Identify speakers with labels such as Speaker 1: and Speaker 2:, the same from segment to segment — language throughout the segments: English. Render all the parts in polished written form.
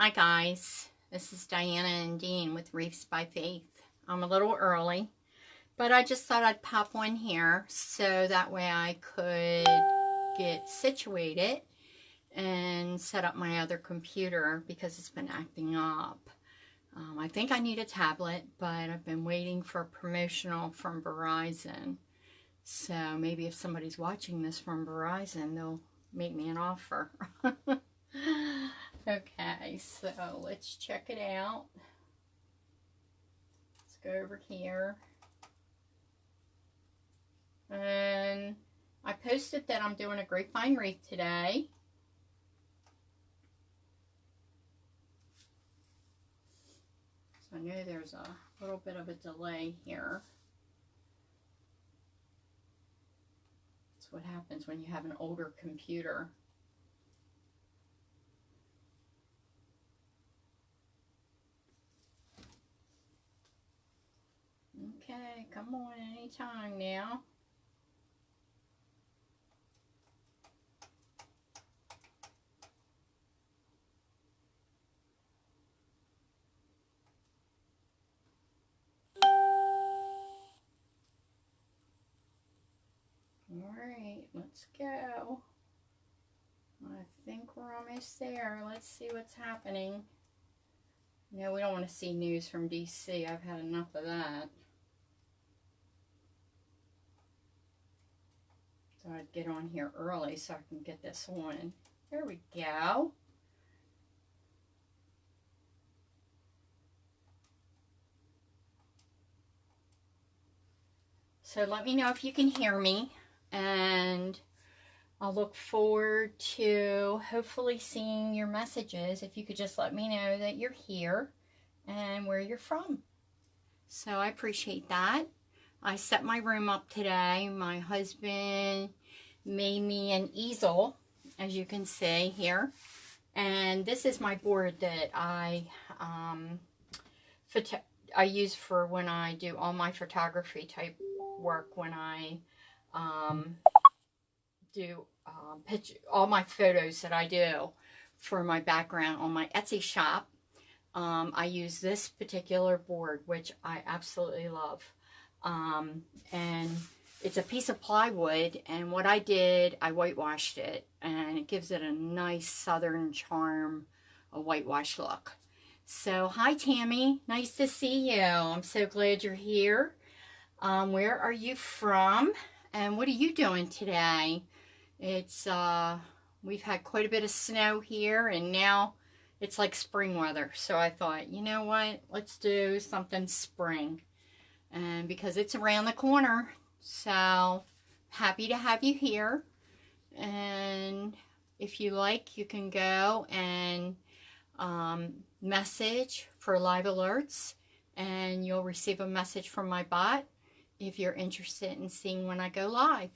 Speaker 1: Hi guys, this is Diana and Dean with Wreaths by Faith. I'm a little early, but I just thought I'd pop one here so that way I could get situated and set up my other computer because it's been acting up. I think I need a tablet, but I've been waiting for a promotional from Verizon. So maybe if somebody's watching this from Verizon, they'll make me an offer. Okay, so let's check it out. Let's go over here. And I posted that I'm doing a grapevine wreath today. So I know there's a little bit of a delay here. That's what happens when you have an older computer. Okay, come on anytime now. Alright, let's go. I think we're almost there. Let's see what's happening. No, we don't want to see news from DC. I've had enough of that. So I'd get on here early so I can get this on. There we go. So let me know if you can hear me, and I'll look forward to hopefully seeing your messages. If you could just let me know that you're here and where you're from. So I appreciate that. I set my room up today. My husband made me an easel, as you can see here. And this is my board that I use for when I do all my photography type work, when I do all my photos that I do for my background on my Etsy shop. I use this particular board, which I absolutely love. And it's a piece of plywood, and what I did, I whitewashed it, and it gives it a nice southern charm, a whitewash look. So hi Tammy, nice to see you. I'm so glad you're here. Where are you from, and what are you doing today? It's we've had quite a bit of snow here, and now it's like spring weather, so I thought, you know what, let's do something spring. And because it's around the corner, so happy to have you here. And if you like, you can go and message for live alerts, and you'll receive a message from my bot if you're interested in seeing when I go live.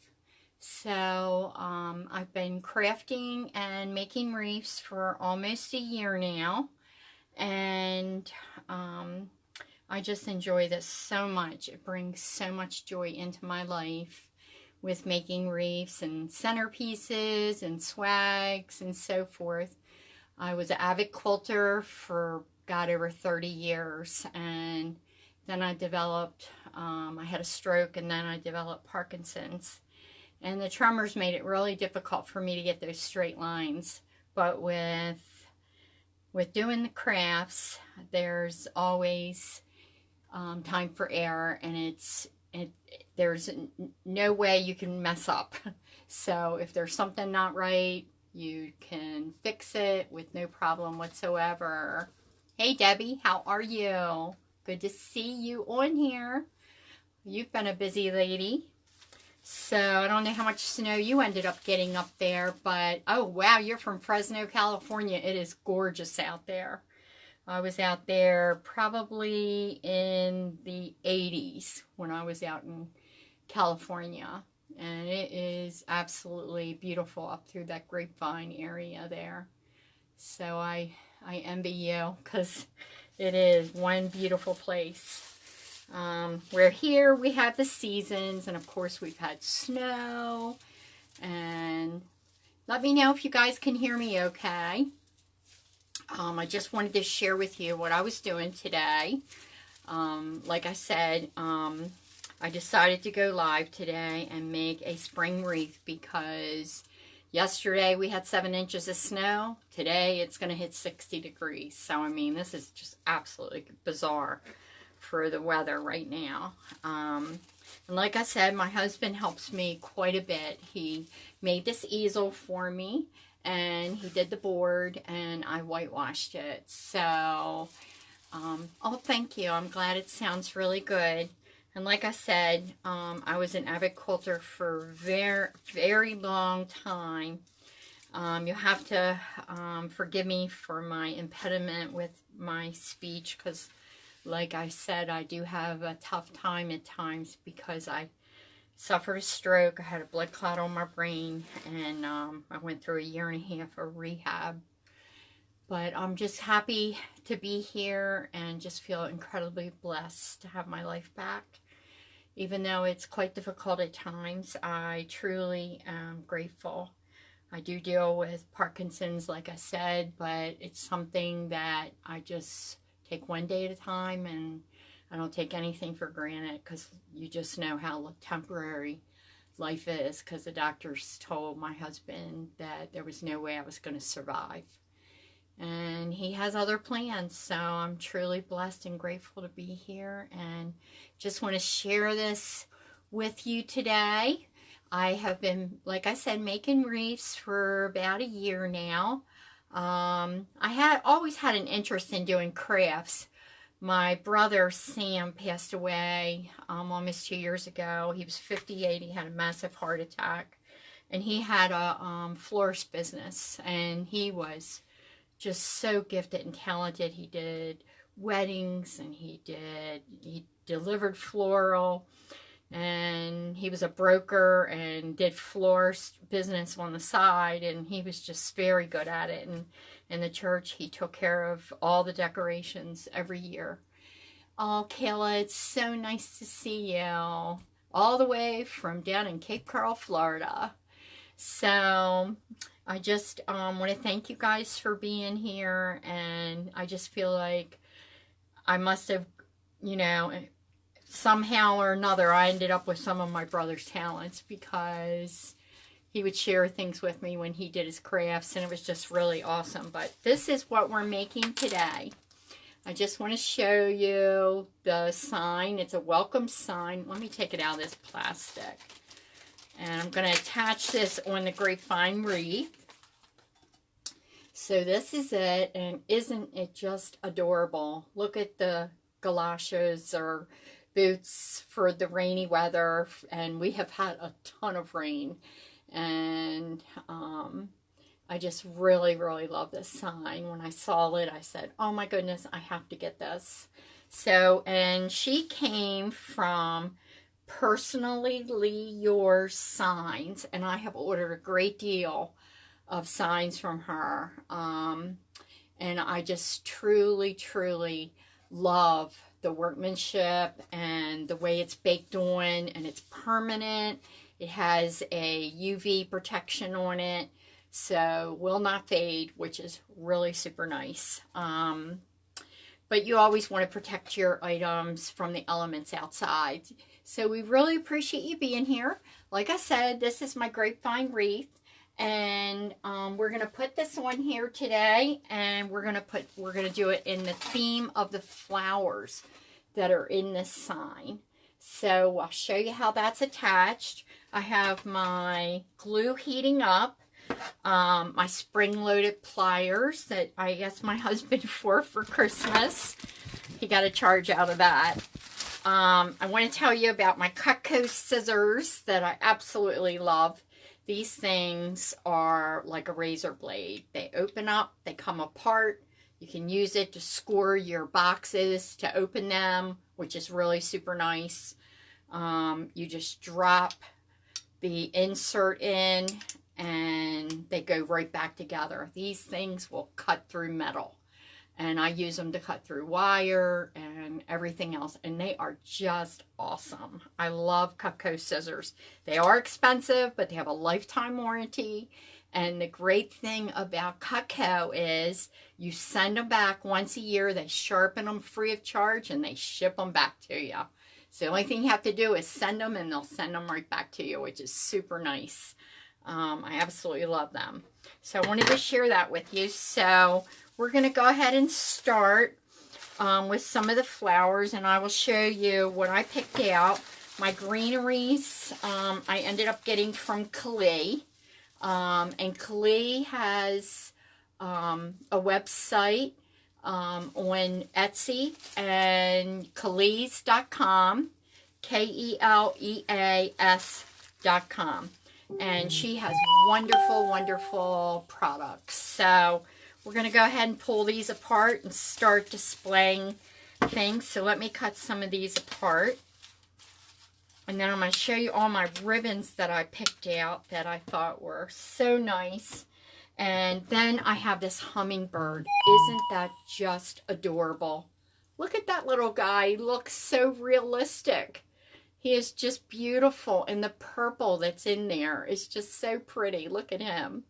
Speaker 1: So I've been crafting and making wreaths for almost a year now, and I just enjoy this so much. It brings so much joy into my life with making wreaths and centerpieces and swags and so forth. I was an avid quilter for, God, over 30 years, and then I developed, I had a stroke, and then I developed Parkinson's. And the tremors made it really difficult for me to get those straight lines. But with doing the crafts, there's always time for error, and there's no way you can mess up. So if there's something not right, you can fix it with no problem whatsoever. Hey Debbie, how are you? Good to see you on here. You've been a busy lady. So I don't know how much snow you ended up getting up there, but oh wow, you're from Fresno, California. It is gorgeous out there. I was out there probably in the 80s when I was out in California, and it is absolutely beautiful up through that grapevine area there. So I envy you, because it is one beautiful place. Where here we have the seasons, and of course we've had snow, and let me know if you guys can hear me okay. I just wanted to share with you what I was doing today. Like I said, I decided to go live today and make a spring wreath because yesterday we had 7 inches of snow. Today it's going to hit 60 degrees. So, I mean, this is just absolutely bizarre for the weather right now. And like I said, my husband helps me quite a bit. He made this easel for me, and he did the board, and I whitewashed it. So, oh, thank you. I'm glad it sounds really good. And like I said, I was an avid quilter for very, very long time. You'll have to forgive me for my impediment with my speech, because like I said, I do have a tough time at times because I suffered a stroke. I had a blood clot on my brain, and I went through 1.5 years of rehab. But I'm just happy to be here and just feel incredibly blessed to have my life back. Even though it's quite difficult at times, I truly am grateful. I do deal with Parkinson's, like I said, but it's something that I just take one day at a time, and I don't take anything for granted, because you just know how temporary life is, because the doctors told my husband that there was no way I was going to survive. And he has other plans, so I'm truly blessed and grateful to be here, and just want to share this with you today. I have been, like I said, making wreaths for about 1 year now. I had always had an interest in doing crafts. My brother Sam passed away almost 2 years ago. He was 58. He had a massive heart attack, and he had a florist business, and he was just so gifted and talented. He did weddings, and he delivered floral, and he was a broker and did florist business on the side, and he was just very good at it. And in the church, he took care of all the decorations every year. Oh, Kayla, it's so nice to see you all the way from down in Cape Coral, Florida. So I just want to thank you guys for being here, and I just feel like I must have, you know, somehow or another, I ended up with some of my brother's talents, because he would share things with me when he did his crafts, and it was just really awesome. But this is what we're making today. I just want to show you the sign. It's a welcome sign. Let me take it out of this plastic. And I'm going to attach this on the grapevine wreath. So this is it, and isn't it just adorable? Look at the galoshes or boots for the rainy weather, and we have had a ton of rain, and I just really, really love this sign. When I saw it, I said, oh my goodness, I have to get this. So, and she came from Personally Yours Signs, and I have ordered a great deal of signs from her, and I just truly, truly love the workmanship and the way it's baked on, and it's permanent. It has a UV protection on it, so will not fade, which is really super nice. But you always want to protect your items from the elements outside. So we really appreciate you being here. Like I said, this is my grapevine wreath, and we're going to put this on here today, and we're going to do it in the theme of the flowers that are in this sign. So I'll show you how that's attached. I have my glue heating up, my spring-loaded pliers that I asked my husband for Christmas. He got a charge out of that. I want to tell you about my Cutco scissors that I absolutely love. These things are like a razor blade. They open up, they come apart. You can use it to score your boxes to open them, which is really super nice. You just drop the insert in, and they go right back together. These things will cut through metal, and I use them to cut through wire and everything else, and they are just awesome. I love Cutco scissors. They are expensive, but they have a lifetime warranty, And the great thing about Cutco is you send them back once a year. They sharpen them free of charge and they ship them back to you. So the only thing you have to do is send them and they'll send them right back to you, which is super nice. I absolutely love them. So I wanted to share that with you. So we're going to go ahead and start with some of the flowers, and I will show you what I picked out. My greeneries I ended up getting from Klee. And Klee has a website on Etsy, and Keleas.com, Keleas.com. And she has wonderful, wonderful products. So we're going to go ahead and pull these apart and start displaying things. So let me cut some of these apart. And then I'm going to show you all my ribbons that I picked out that I thought were so nice. And then I have this hummingbird. Isn't that just adorable? Look at that little guy. He looks so realistic. He is just beautiful. And the purple that's in there is just so pretty. Look at him.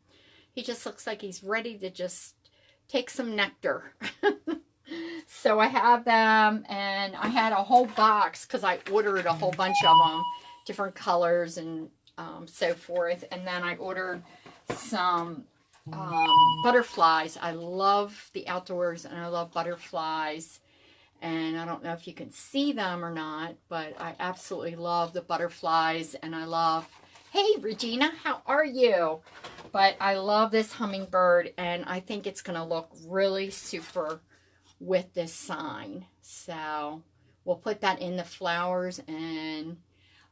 Speaker 1: He just looks like he's ready to just take some nectar. So I have them, and I had a whole box because I ordered a whole bunch of them, different colors and so forth. And then I ordered some butterflies. I love the outdoors and I love butterflies. And I don't know if you can see them or not, but I absolutely love the butterflies. And I love, hey Regina, how are you? But I love this hummingbird, and I think it's going to look really super with this sign. So we'll put that in the flowers. And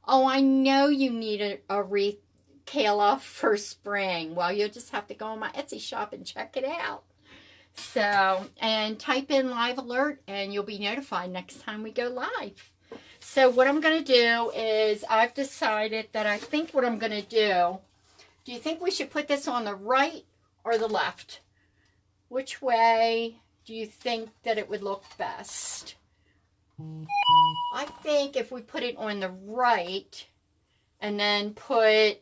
Speaker 1: oh, I know you need a wreath, Kayla, for spring. Well, you'll just have to go on my Etsy shop and check it out. So, and type in live alert and you'll be notified next time we go live. So what I'm going to do is, I've decided that I think what I'm going to do you think we should put this on the right or the left? Which way do you think that it would look best? I think if we put it on the right and then put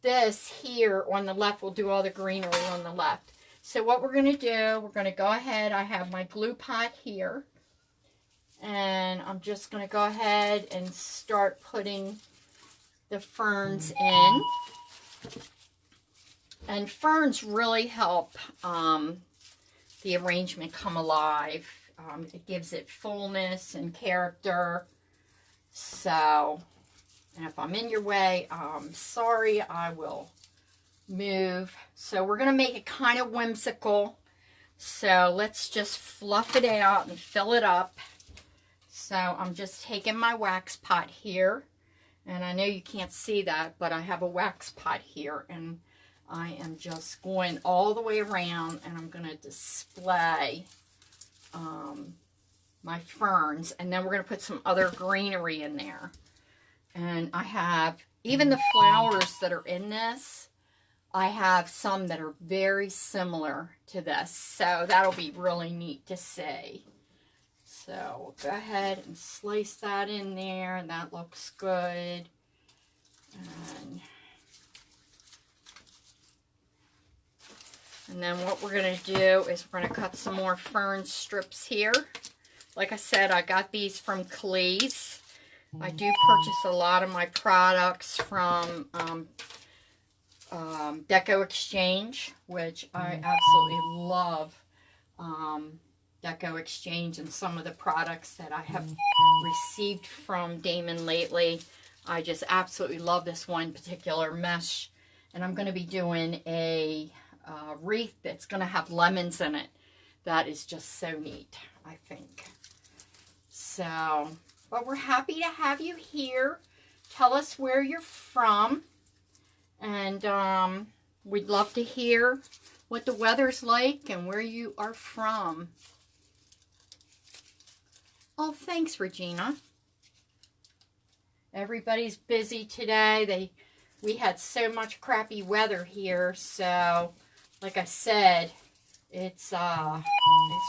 Speaker 1: this here on the left, we'll do all the greenery on the left. So what we're going to do, we're going to go ahead, I have my glue pot here, and I'm just going to go ahead and start putting the ferns in. And ferns really help the arrangement come alive. It gives it fullness and character. So, and if I'm in your way, sorry, I will move. So we're going to make it kind of whimsical. So let's just fluff it out and fill it up. So I'm just taking my wax pot here. And I know you can't see that, but I have a wax pot here. And I am just going all the way around, and I'm going to display my ferns. And then we're going to put some other greenery in there. And I have, even the flowers that are in this, I have some that are very similar to this. So that'll be really neat to see. So we'll go ahead and slice that in there. And that looks good. And then what we're going to do is we're going to cut some more fern strips here. Like I said, I got these from Keleas. I do purchase a lot of my products from Deco Exchange, which I absolutely love. Deco Exchange and some of the products that I have received from Damon lately. I just absolutely love this one particular mesh. And I'm going to be doing a wreath that's going to have lemons in it. That is just so neat, I think. So, but we're happy to have you here. Tell us where you're from. And we'd love to hear what the weather's like and where you are from. Oh, thanks, Regina. Everybody's busy today. We had so much crappy weather here, so like I said, it's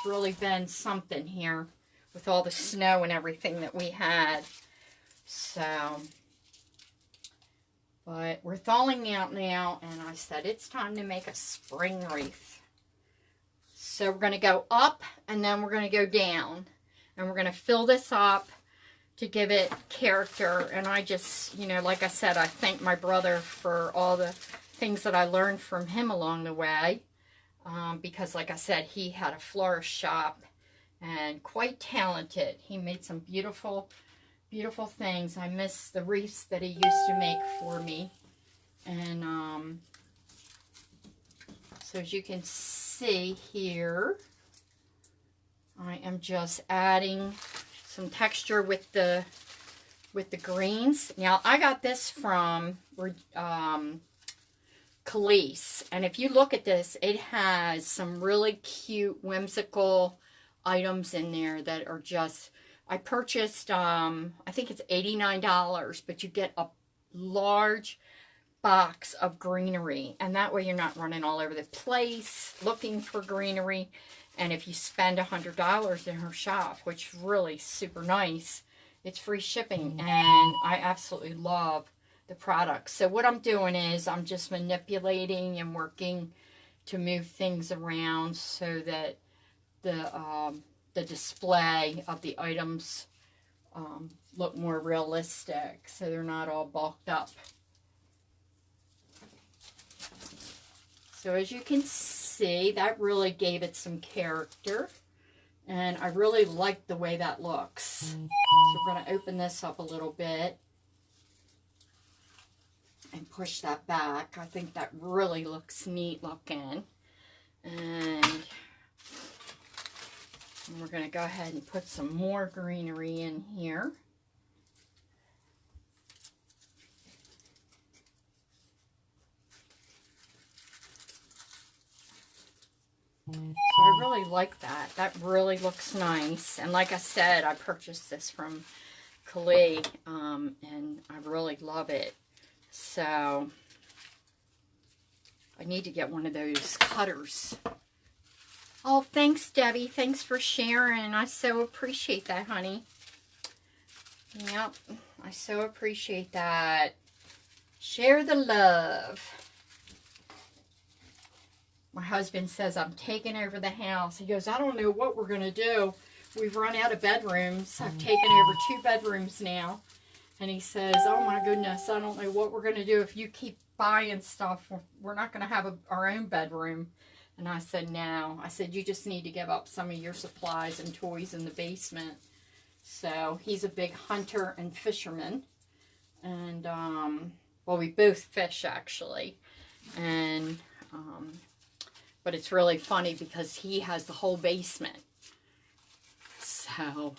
Speaker 1: really been something here with all the snow and everything that we had. So But we're thawing out now, and I said it's time to make a spring wreath. So we're going to go up, and then we're going to go down. And we're going to fill this up to give it character. And I just, you know, like I said, I thank my brother for all the things that I learned from him along the way. Because, like I said, he had a florist shop and quite talented. He made some beautiful, beautiful things. I miss the wreaths that he used to make for me. And so as you can see here, I am just adding some texture with the greens. Now, I got this from Khalees, and if you look at this, it has some really cute, whimsical items in there that are just, I purchased, I think it's $89, but you get a large box of greenery, and that way you're not running all over the place looking for greenery. And if you spend $100 in her shop, which is really super nice, it's free shipping, and I absolutely love the product. So what I'm doing is I'm just manipulating and working to move things around so that the display of the items look more realistic, so they're not all bulked up. So as you can see, that really gave it some character, and I really like the way that looks. So we're going to open this up a little bit and push that back. I think that really looks neat looking. And we're going to go ahead and put some more greenery in here. So I really like that. That really looks nice. And like I said, I purchased this from Khalees, and I really love it. So I need to get one of those cutters. Oh, thanks, Debbie. Thanks for sharing. I so appreciate that, honey. Yep, I so appreciate that. Share the love. My husband says I'm taking over the house. He goes, I don't know what we're going to do. We've run out of bedrooms. I've taken over 2 bedrooms now. And he says, oh my goodness, I don't know what we're going to do if you keep buying stuff. We're not going to have our own bedroom. And I said, no. I said, you just need to give up some of your supplies and toys in the basement. So he's a big hunter and fisherman. And, well, we both fish, actually. And, but it's really funny because he has the whole basement. So,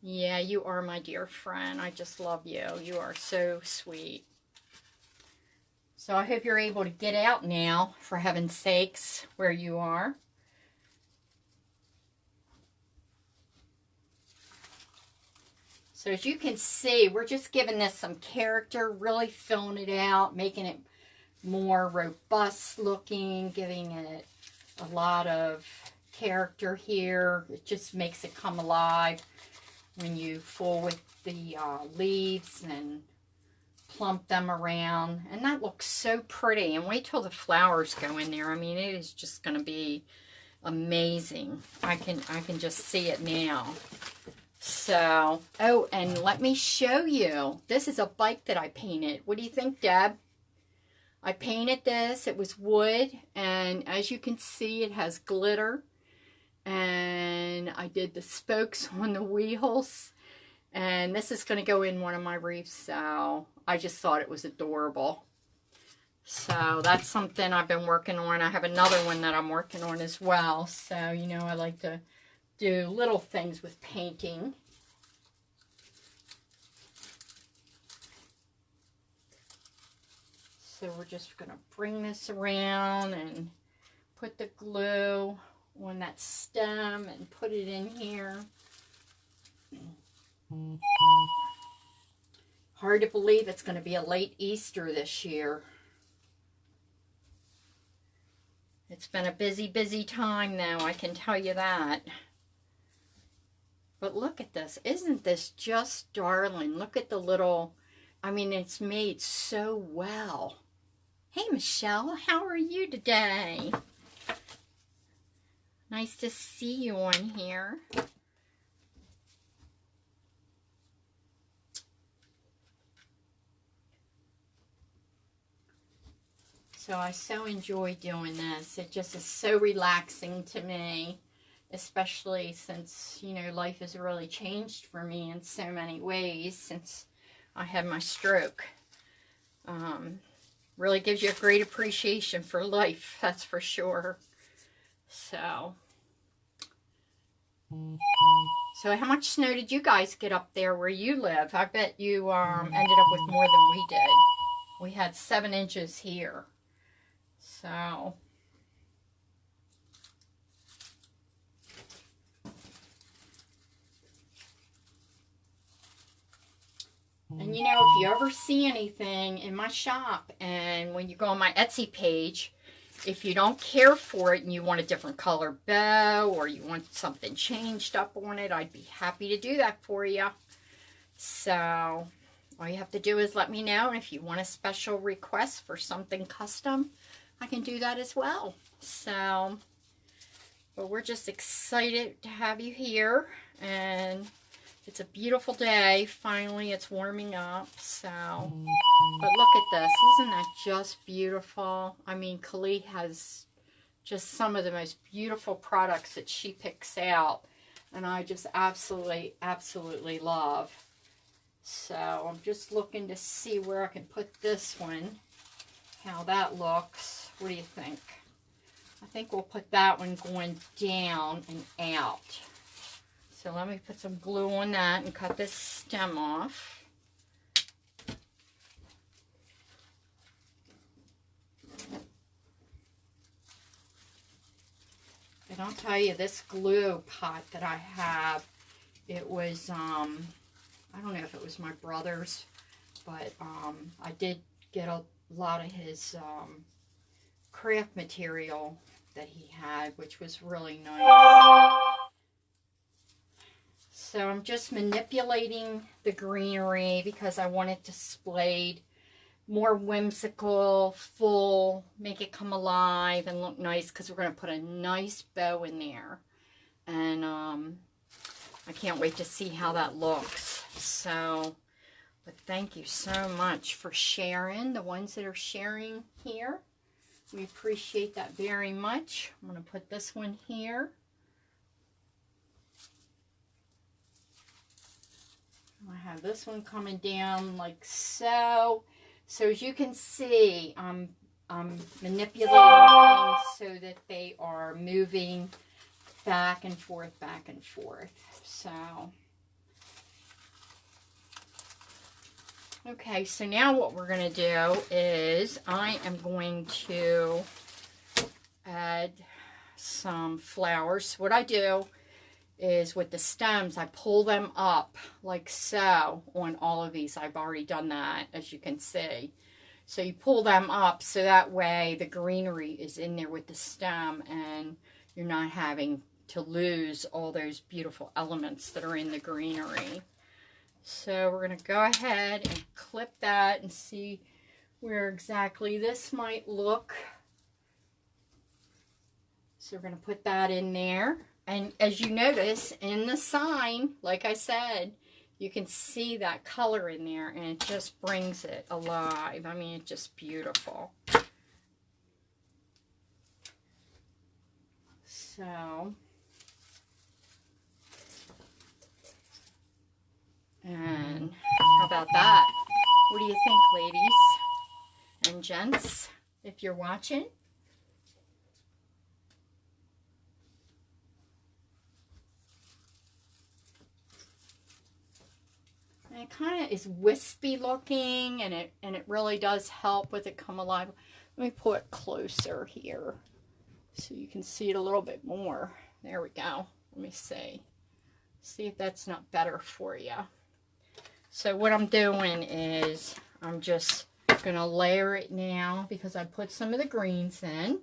Speaker 1: yeah, you are my dear friend. I just love you. You are so sweet. So I hope you're able to get out now, for heaven's sakes, where you are. So as you can see, we're just giving this some character, really filling it out, making it more robust looking, giving it a lot of character here. It just makes it come alive when you fool with the leaves and plump them around, and that looks so pretty. And wait till the flowers go in there. I mean, it is just going to be amazing. I can just see it now. So, oh, and let me show you. This is a bike that I painted. What do you think, Deb? I painted this. It was wood, and as you can see, it has glitter. And I did the spokes on the wheels. And this is going to go in one of my wreaths, so I just thought it was adorable. So that's something I've been working on. I have another one that I'm working on as well. So, you know, I like to do little things with painting. So we're just going to bring this around and put the glue on that stem and put it in here. Hard to believe it's going to be a late Easter this year. It's been a busy, busy time though, I can tell you that. But look at this. Isn't this just darling? Look at the little I mean, it's made so well. Hey, Michelle, how are you today? Nice to see you on here. So I so enjoy doing this. It just is so relaxing to me, especially since, you know, life has really changed for me in so many ways since I had my stroke. Really gives you a great appreciation for life, that's for sure. So how much snow did you guys get up there where you live? I bet you ended up with more than we did. We had 7 inches here. So and you know, if you ever see anything in my shop, and when you go on my Etsy page, if you don't care for it and you want a different color bow or you want something changed up on it, I'd be happy to do that for you. So all you have to do is let me know. And if you want a special request for something custom, I can do that as well. So, but we're just excited to have you here, and it's a beautiful day. Finally, it's warming up. So, but look at this. Isn't that just beautiful? I mean, Khalid has just some of the most beautiful products that she picks out, and I just absolutely, absolutely love. So, I'm just looking to see where I can put this one, how that looks. What do you think? I think we'll put that one going down and out. So let me put some glue on that and cut this stem off. And I'll tell you, this glue pot that I have, it was, I don't know if it was my brother's, but I did get a lot of his craft material that he had, which was really nice. So I'm just manipulating the greenery because I want it displayed more whimsical, full, make it come alive and look nice, because we're going to put a nice bow in there. And I can't wait to see how that looks. So, but thank you so much for sharing, the ones that are sharing here. We appreciate that very much. I'm going to put this one here. I have this one coming down like so. So as you can see, I'm manipulating things so that they are moving back and forth, back and forth. So, okay, so now what we're going to do is I am going to add some flowers. What I do is with the stems, I pull them up like so on all of these. I've already done that, as you can see. So you pull them up so that way the greenery is in there with the stem and you're not having to lose all those beautiful elements that are in the greenery. So we're going to go ahead and clip that and see where exactly this might look. So we're going to put that in there. And as you notice in the sign, like I said, you can see that color in there and it just brings it alive. I mean, it's just beautiful. So, and how about that? What do you think, ladies and gents, if you're watching? And it kind of is wispy looking, and it really does help with it come alive. Let me pull it closer here so you can see it a little bit more. There we go. Let me see. See if that's not better for you. So what I'm doing is I'm just going to layer it now because I put some of the greens in.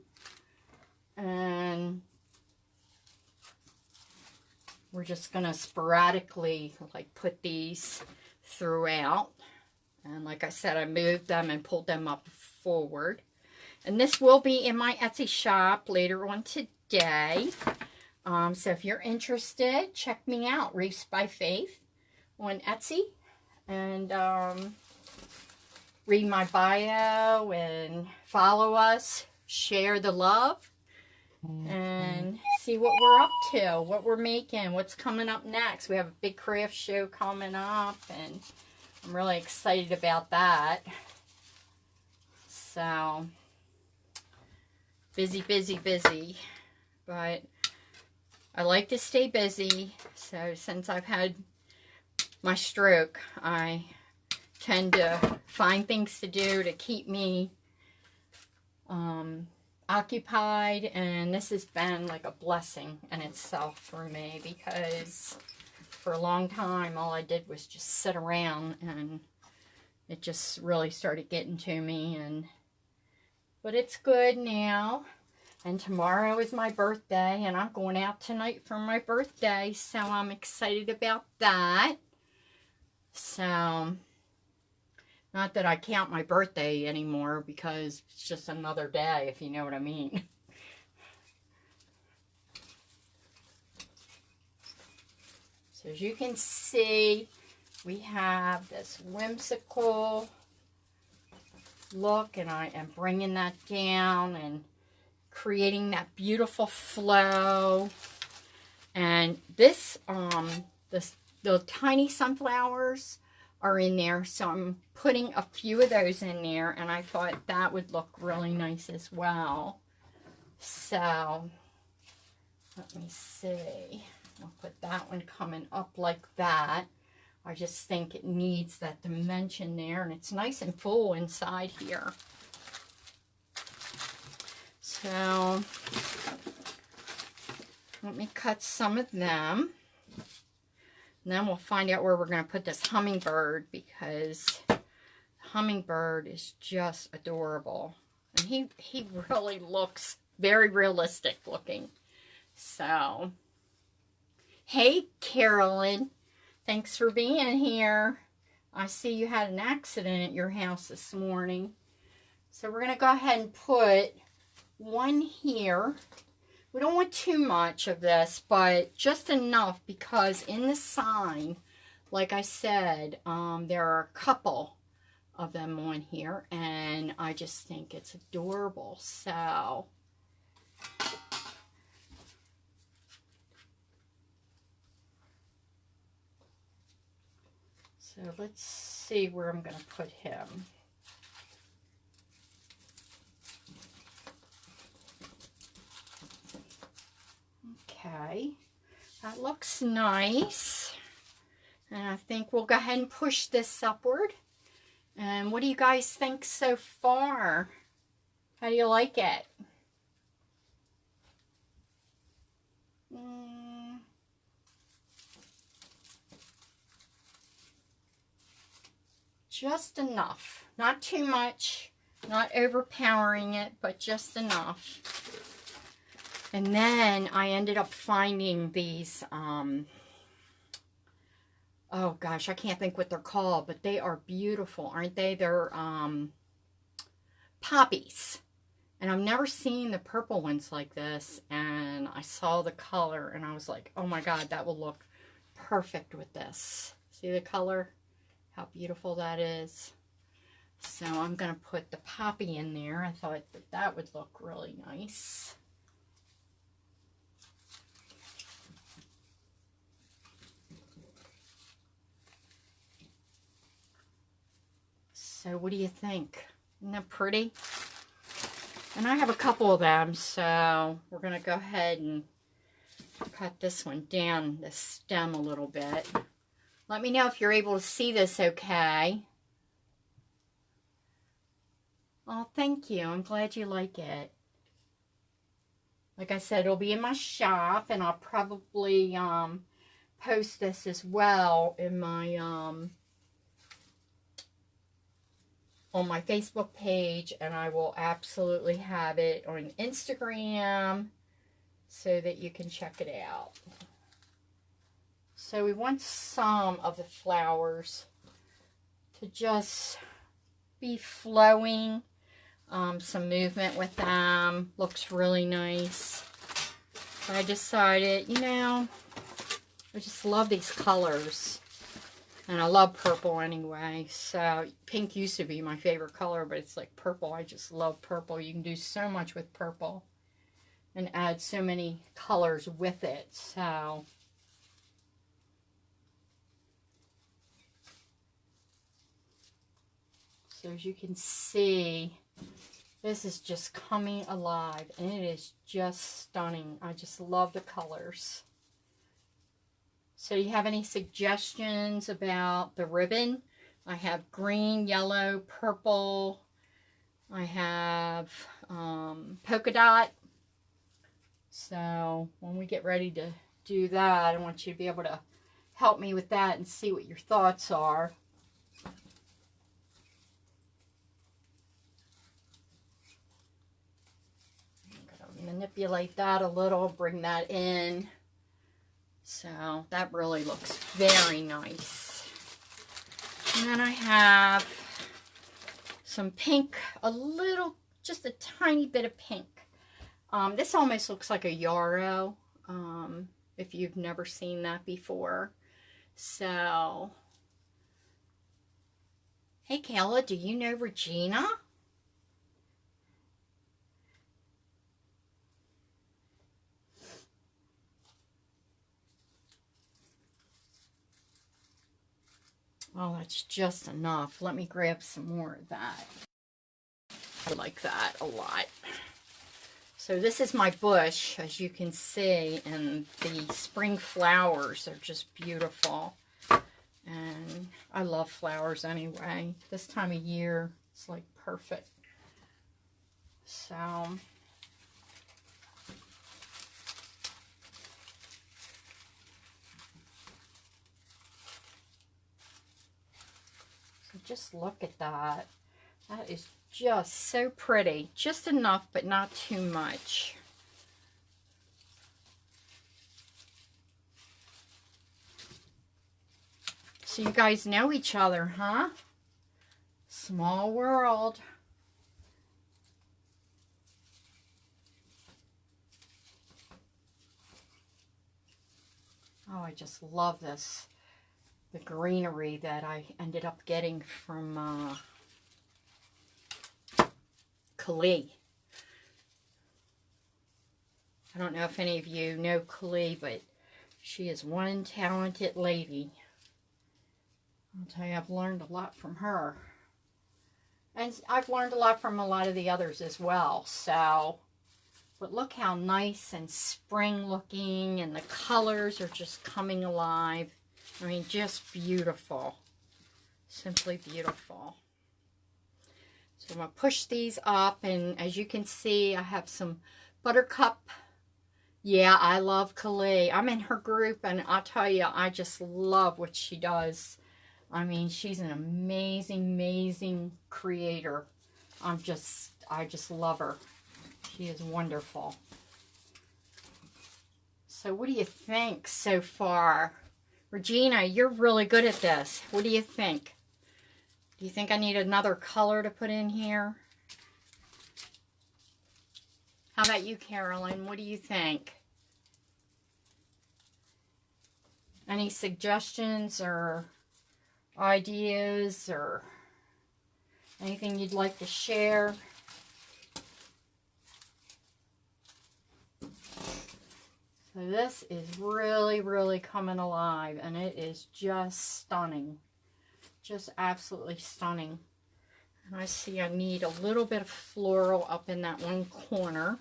Speaker 1: And we're just going to sporadically like put these throughout, And like I said, I moved them and pulled them up forward. And this will be in my Etsy shop later on today. So if you're interested, check me out, Wreaths by Faith on Etsy. And read my bio and follow us, share the love, and see what we're up to, what we're making, what's coming up next. We have a big craft show coming up, and I'm really excited about that. So, busy, busy, busy. But I like to stay busy. So, since I've had my stroke, I tend to find things to do to keep me occupied, and this has been like a blessing in itself for me, because for a long time all I did was just sit around, and it just really started getting to me. But it's good now, and tomorrow is my birthday, and I'm going out tonight for my birthday, so I'm excited about that. So, not that I count my birthday anymore, because it's just another day, if you know what I mean. So as you can see, we have this whimsical look, and I am bringing that down and creating that beautiful flow. And this, the tiny sunflowers are in there, so I'm putting a few of those in there, and I thought that would look really nice as well. So let me see, I'll put that one coming up like that. I just think it needs that dimension there, and it's nice and full inside here. So let me cut some of them. And then we'll find out where we're going to put this hummingbird, because the hummingbird is just adorable. And he really looks very realistic looking. So, hey Carolyn, thanks for being here. I see you had an accident at your house this morning. So we're going to go ahead and put one here. We don't want too much of this, but just enough, because in the sign, like I said, there are a couple of them on here, and I just think it's adorable. So let's see where I'm going to put him. Okay, that looks nice, and I think we'll go ahead and push this upward. And what do you guys think so far? How do you like it? Just enough, not too much, not overpowering it, but just enough. And then I ended up finding these, oh gosh, I can't think what they're called, but they are beautiful, aren't they? They're poppies. And I've never seen the purple ones like this. And I saw the color, and I was like, oh my God, that will look perfect with this. See the color? How beautiful that is. So I'm going to put the poppy in there. I thought that that would look really nice. So what do you think? Isn't that pretty? And I have a couple of them, so we're going to go ahead and cut this one down, the stem, a little bit. Let me know if you're able to see this okay. Oh, thank you. I'm glad you like it. Like I said, it'll be in my shop, and I'll probably post this as well in my on my Facebook page, and I will absolutely have it on Instagram so that you can check it out. So we want some of the flowers to to just be flowing. Some movement with them. Looks really nice. But I decided, you know, I just love these colors. And I love purple anyway. So pink used to be my favorite color, but it's like purple. I just love purple. You can do so much with purple and add so many colors with it. So as you can see, this is just coming alive, and it is just stunning. I just love the colors. So do you have any suggestions about the ribbon? I have green, yellow, purple. I have polka dot. So when we get ready to do that, I want you to be able to help me with that and see what your thoughts are. Manipulate that a little, bring that in. So that really looks very nice. And then I have some pink, a little, just a tiny bit of pink. This almost looks like a yarrow, if you've never seen that before. So, hey Kayla, do you know Regina? Oh, that's just enough. Let me grab some more of that. I like that a lot. So this is my bush, as you can see, and the spring flowers are just beautiful. And I love flowers anyway. This time of year, it's like perfect. So just look at that. That is just so pretty. Just enough, but not too much. So you guys know each other, huh? Small world. Oh, I just love this. The greenery that I ended up getting from Kali. I don't know if any of you know Kali, but she is one talented lady. I'll tell you, I've learned a lot from her. And I've learned a lot from a lot of the others as well. So, but look how nice and spring looking, and the colors are just coming alive. I mean, just beautiful. Simply beautiful. So I'm going to push these up, and as you can see, I have some buttercup. Yeah, I love Kali. I'm in her group, and I'll tell you, I just love what she does. I mean, she's an amazing, amazing creator. I just love her. She is wonderful. So what do you think so far? Regina, you're really good at this. What do you think? Do you think I need another color to put in here? How about you, Carolyn? What do you think? Any suggestions or ideas or anything you'd like to share? So this is really, really coming alive, and it is just stunning. Just absolutely stunning. And I see I need a little bit of floral up in that one corner.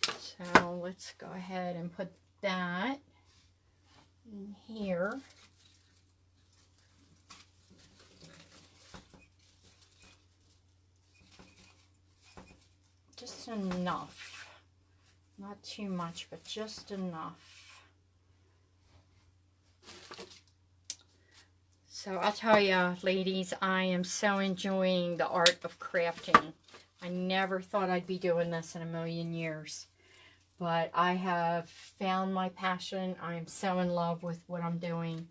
Speaker 1: So let's go ahead and put that in here. Just enough. Not too much, but just enough. So I'll tell you, ladies, I am so enjoying the art of crafting. I never thought I'd be doing this in a million years. But I have found my passion. I am so in love with what I'm doing.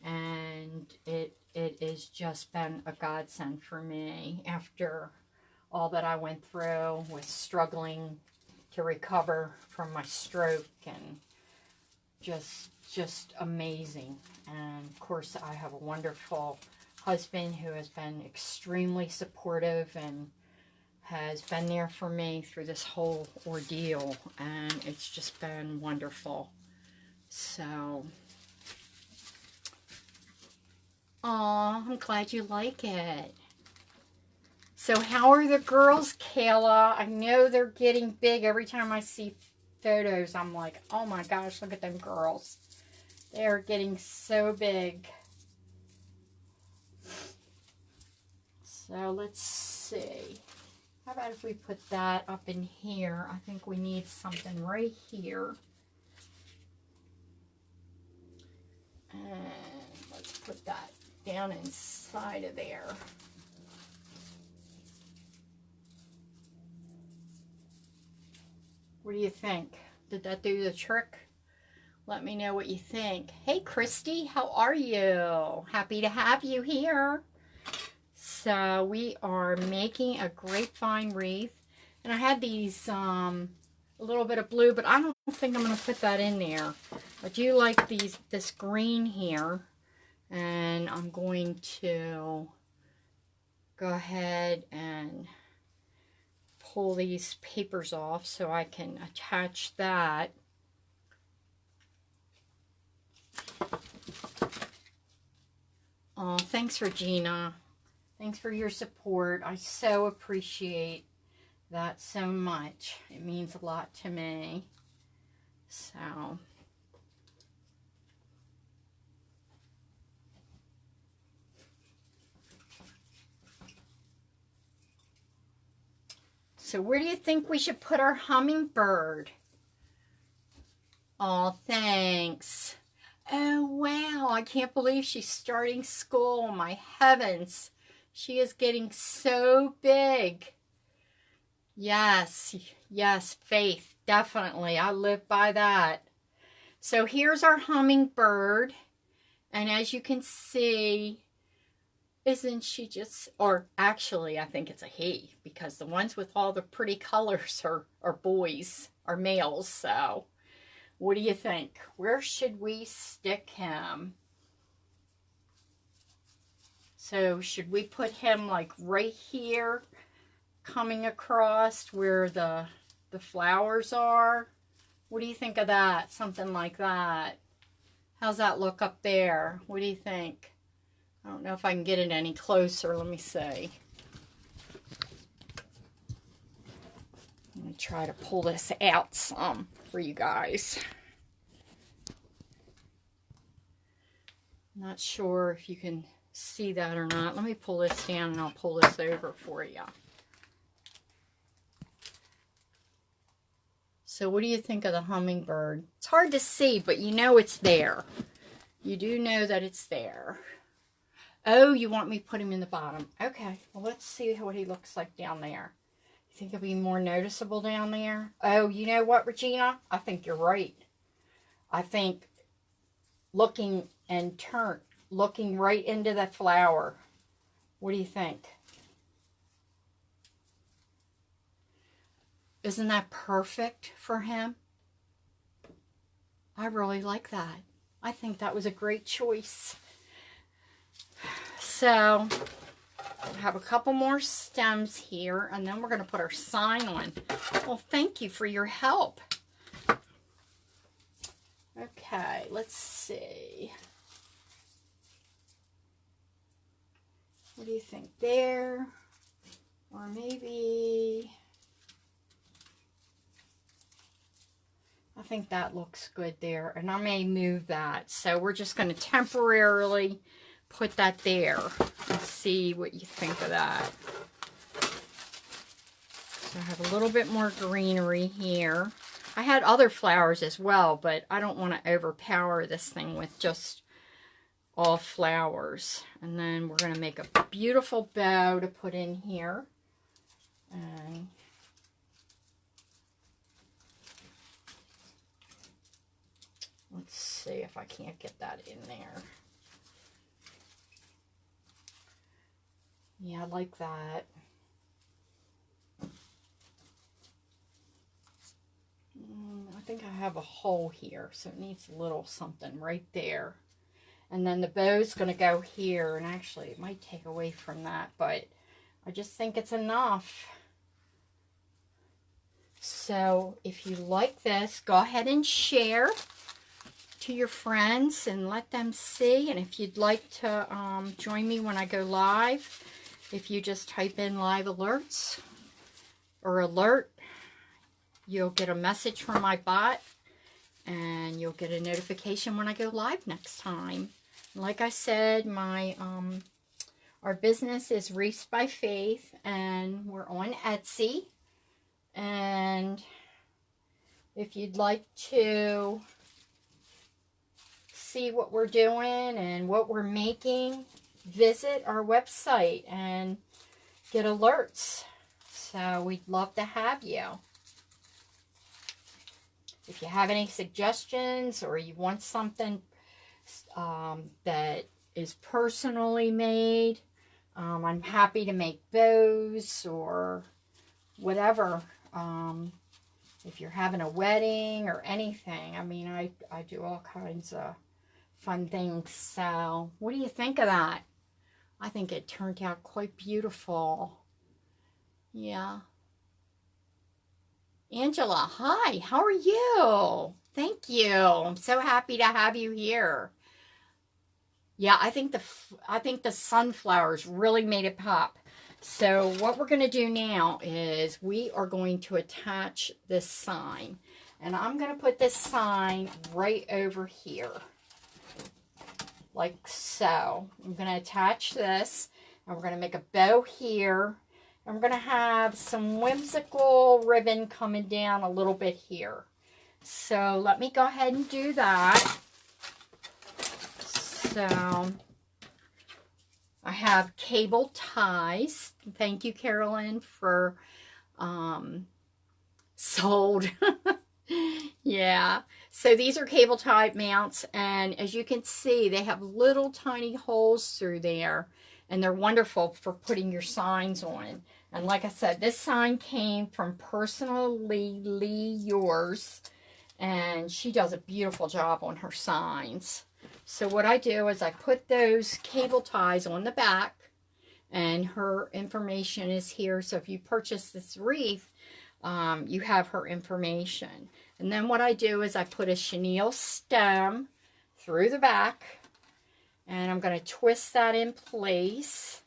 Speaker 1: And it it has just been a godsend for me after all that I went through with struggling to recover from my stroke, and just amazing. And of course, I have a wonderful husband who has been extremely supportive and has been there for me through this whole ordeal, and it's just been wonderful. So, aw, I'm glad you like it. So how are the girls, Kayla? I know they're getting big. Every time I see photos, I'm like, oh my gosh, look at them girls. They're getting so big. So let's see. How about if we put that up in here? I think we need something right here. And let's put that down inside of there. What do you think? Did that do the trick? Let me know what you think. Hey, Christy, how are you? Happy to have you here. So we are making a grapevine wreath. And I had these, a little bit of blue, but I don't think I'm going to put that in there. I do like this green here. And I'm going to go ahead and pull these papers off so I can attach that. Oh, thanks, Regina. Thanks for your support. I so appreciate that so much. It means a lot to me. So where do you think we should put our hummingbird? Oh, thanks. Oh, wow. I can't believe she's starting school. My heavens. She is getting so big. Yes. Yes, Faith. Definitely. I live by that. So here's our hummingbird. And as you can see, isn't she just, or actually I think it's a he, because the ones with all the pretty colors are boys, are males. So what do you think? Where should we stick him? So should we put him like right here, coming across where the flowers are? What do you think of that? Something like that. How's that look up there? What do you think? I don't know if I can get it any closer. Let me see. I'm going to try to pull this out some for you guys. Not sure if you can see that or not. Let me pull this down and I'll pull this over for you. So what do you think of the hummingbird? It's hard to see, but you know it's there. You do know that it's there. Oh, you want me to put him in the bottom. Okay, well, let's see what he looks like down there. You think he'll be more noticeable down there? Oh, you know what, Regina? I think you're right. I think looking right into that flower. What do you think? Isn't that perfect for him? I really like that. I think that was a great choice. So, we have a couple more stems here, and then we're going to put our sign on. Well, thank you for your help. Okay, let's see. What do you think there? Or maybe... I think that looks good there, and I may move that. So we're just going to temporarily put that there and see what you think of that. So I have a little bit more greenery here. I had other flowers as well, but I don't want to overpower this thing with just all flowers. And then we're going to make a beautiful bow to put in here. And let's see if I can't get that in there. Yeah, I like that. I think I have a hole here, so it needs a little something right there. And then the bow's going to go here, and actually it might take away from that, but I just think it's enough. So if you like this, go ahead and share to your friends and let them see. And if you'd like to join me when I go live, if you just type in live alerts or alert, you'll get a message from my bot, and you'll get a notification when I go live next time. Like I said, our business is Wreaths by Faith, and we're on Etsy. And if you'd like to see what we're doing and what we're making, visit our website and get alerts. So we'd love to have you. If you have any suggestions or you want something that is personally made, I'm happy to make bows or whatever. If you're having a wedding or anything, I mean, I do all kinds of fun things. So what do you think of that? I think it turned out quite beautiful. Yeah. Angela, hi, how are you? Thank you. I'm so happy to have you here. Yeah, I think the sunflowers really made it pop. So what we're going to do now is we are going to attach this sign. And I'm going to put this sign right over here. Like so. I'm going to attach this. And we're going to make a bow here. And we're going to have some whimsical ribbon coming down a little bit here. So let me go ahead and do that. So I have cable ties. Thank you, Carolyn, for sold. Yeah. So these are cable tie mounts, and as you can see, they have little tiny holes through there, and they're wonderful for putting your signs on. And like I said, this sign came from Personally Yours, and she does a beautiful job on her signs. So what I do is I put those cable ties on the back, and her information is here. So if you purchase this wreath, you have her information. And then what I do is I put a chenille stem through the back, and I'm going to twist that in place.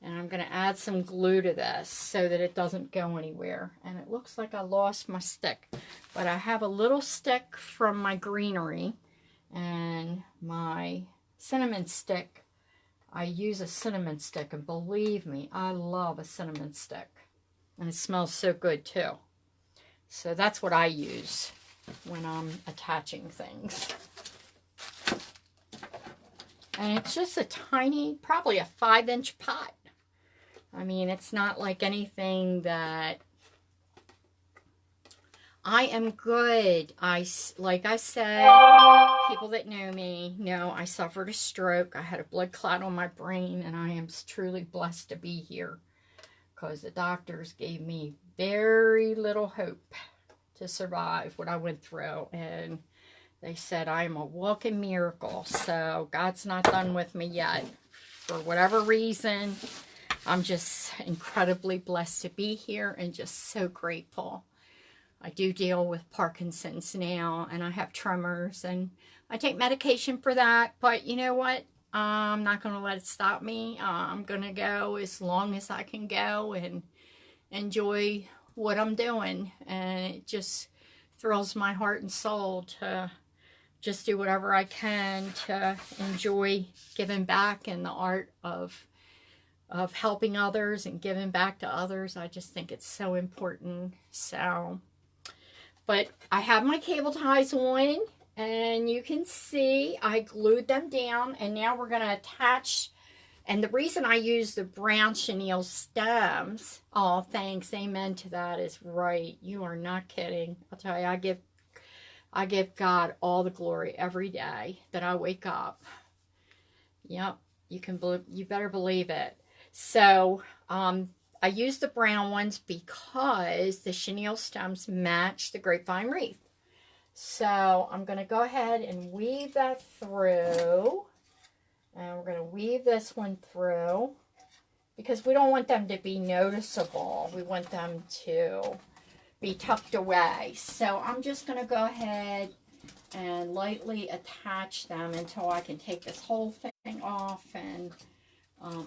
Speaker 1: And I'm going to add some glue to this so that it doesn't go anywhere. And it looks like I lost my stick, but I have a little stick from my greenery. And my cinnamon stick, I use a cinnamon stick, and believe me, I love a cinnamon stick. And it smells so good too. So that's what I use when I'm attaching things. And it's just a tiny, probably a 5-inch pot. I mean, it's not like anything that... I am good. Like I said, people that know me know I suffered a stroke. I had a blood clot on my brain, and I am truly blessed to be here because the doctors gave me very little hope to survive what I went through, and they said I am a walking miracle. So God's not done with me yet. For whatever reason, I'm just incredibly blessed to be here and just so grateful. I do deal with Parkinson's now, and I have tremors, and I take medication for that, but you know what? I'm not going to let it stop me. I'm going to go as long as I can go and enjoy what I'm doing, and it just thrills my heart and soul to just do whatever I can to enjoy giving back in the art of helping others and giving back to others. I just think it's so important. So... But I have my cable ties on, and you can see I glued them down, and now we're going to attach, and the reason I use the brown chenille stems, oh, thanks, amen to that, is right. You are not kidding. I'll tell you, I give God all the glory every day that I wake up. Yep, you better believe it. So I used the brown ones because the chenille stems match the grapevine wreath. So I'm going to go ahead and weave that through. And we're going to weave this one through because we don't want them to be noticeable. We want them to be tucked away. So I'm just going to go ahead and lightly attach them until I can take this whole thing off and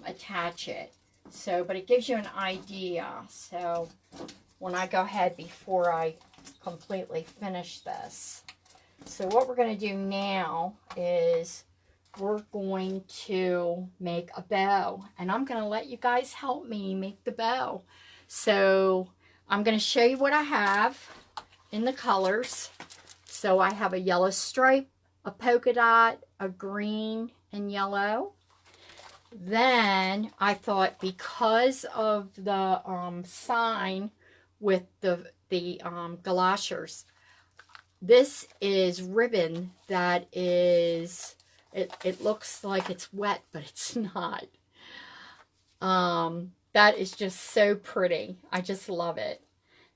Speaker 1: attach it. So, but it gives you an idea. So when I go ahead before I completely finish this. So what we're going to do now is we're going to make a bow, and I'm going to let you guys help me make the bow. So I'm going to show you what I have in the colors. So I have a yellow stripe, a polka dot, a green and yellow. Then I thought, because of the sign with the galoshes, this is ribbon that is, it looks like it's wet, but it's not. That is just so pretty. I just love it.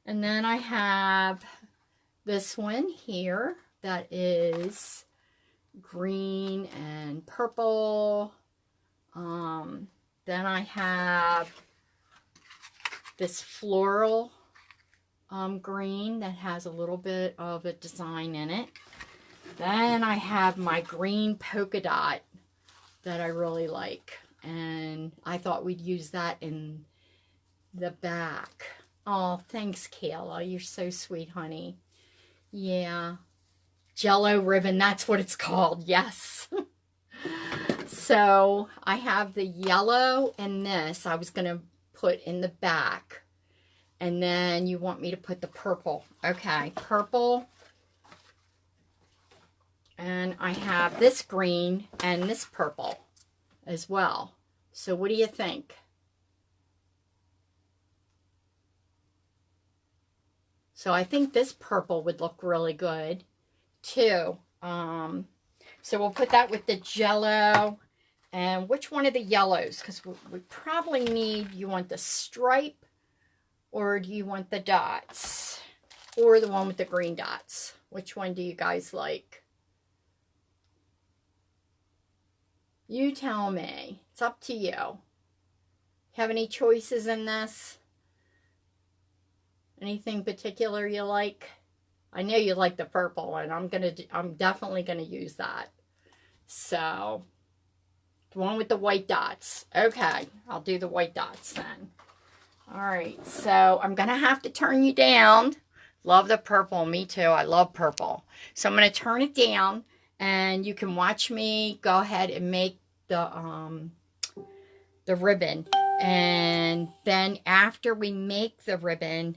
Speaker 1: And then I have this one here that is green and purple. Then I have this floral green that has a little bit of a design in it. Then I have my green polka dot that I really like, and I thought we'd use that in the back. Oh, thanks, Kayla. You're so sweet, honey. Yeah. Jello ribbon, that's what it's called. Yes. So I have the yellow and this I was going to put in the back. And then you want me to put the purple. Okay, purple. And I have this green and this purple as well. So what do you think? So I think this purple would look really good too. So we'll put that with the Jello. And which one of the yellows? Because we probably need, you want the stripe, or do you want the dots? Or the one with the green dots? Which one do you guys like? You tell me. It's up to you. Have any choices in this? Anything particular you like? I know you like the purple, and I'm definitely gonna use that. So the one with the white dots. Okay, I'll do the white dots then. All right, so I'm gonna have to turn you down. Love the purple, me too. I love purple. So I'm gonna turn it down, and you can watch me go ahead and make the ribbon. And then after we make the ribbon,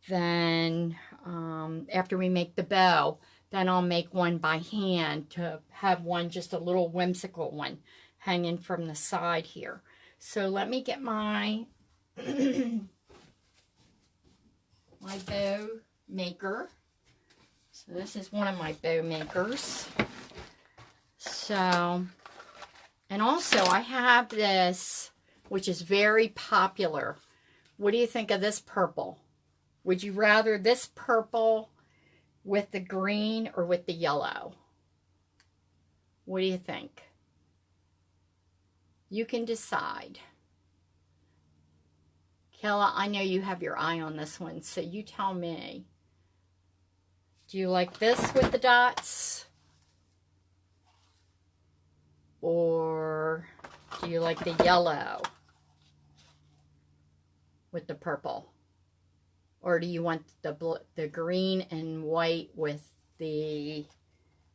Speaker 1: then after we make the bow, then I'll make one by hand to have one, just a little whimsical one hanging from the side here. So let me get my my bow maker. So this is one of my bow makers. So, and also I have this, which is very popular. What do you think of this purple? Would you rather this purple with the green or with the yellow? What do you think? You can decide. Kayla, I know you have your eye on this one, so you tell me. Do you like this with the dots? Or do you like the yellow with the purple? Or do you want the green and white with the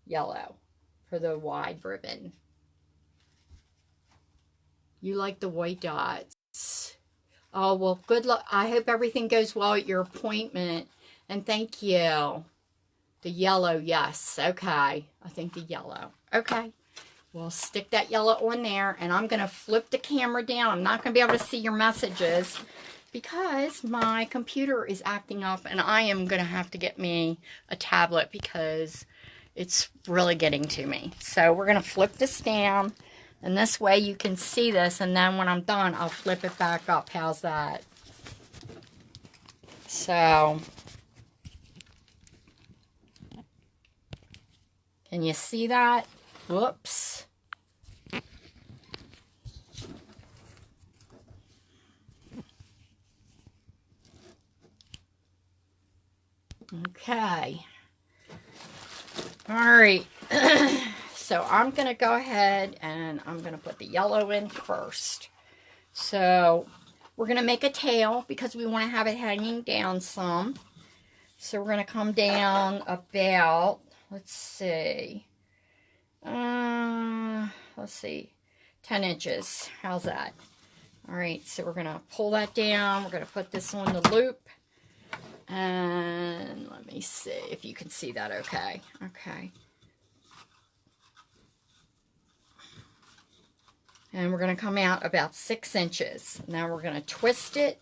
Speaker 1: yellow for the wide ribbon? You like the white dots. Oh, well, good luck. I hope everything goes well at your appointment. And thank you. The yellow, yes. Okay. I think the yellow. Okay. We'll stick that yellow on there. And I'm going to flip the camera down. I'm not going to be able to see your messages because my computer is acting up. And I am going to have to get me a tablet because it's really getting to me. So we're going to flip this down. And this way you can see this, and then when I'm done, I'll flip it back up. How's that? So, can you see that? Whoops. Okay. All right. So I'm going to go ahead and I'm going to put the yellow in first. So we're going to make a tail because we want to have it hanging down some. So we're going to come down about, let's see, 10 inches. How's that? All right, so we're going to pull that down. We're going to put this on the loop. And let me see if you can see that okay. Okay. And we're going to come out about 6 inches. Now we're going to twist it.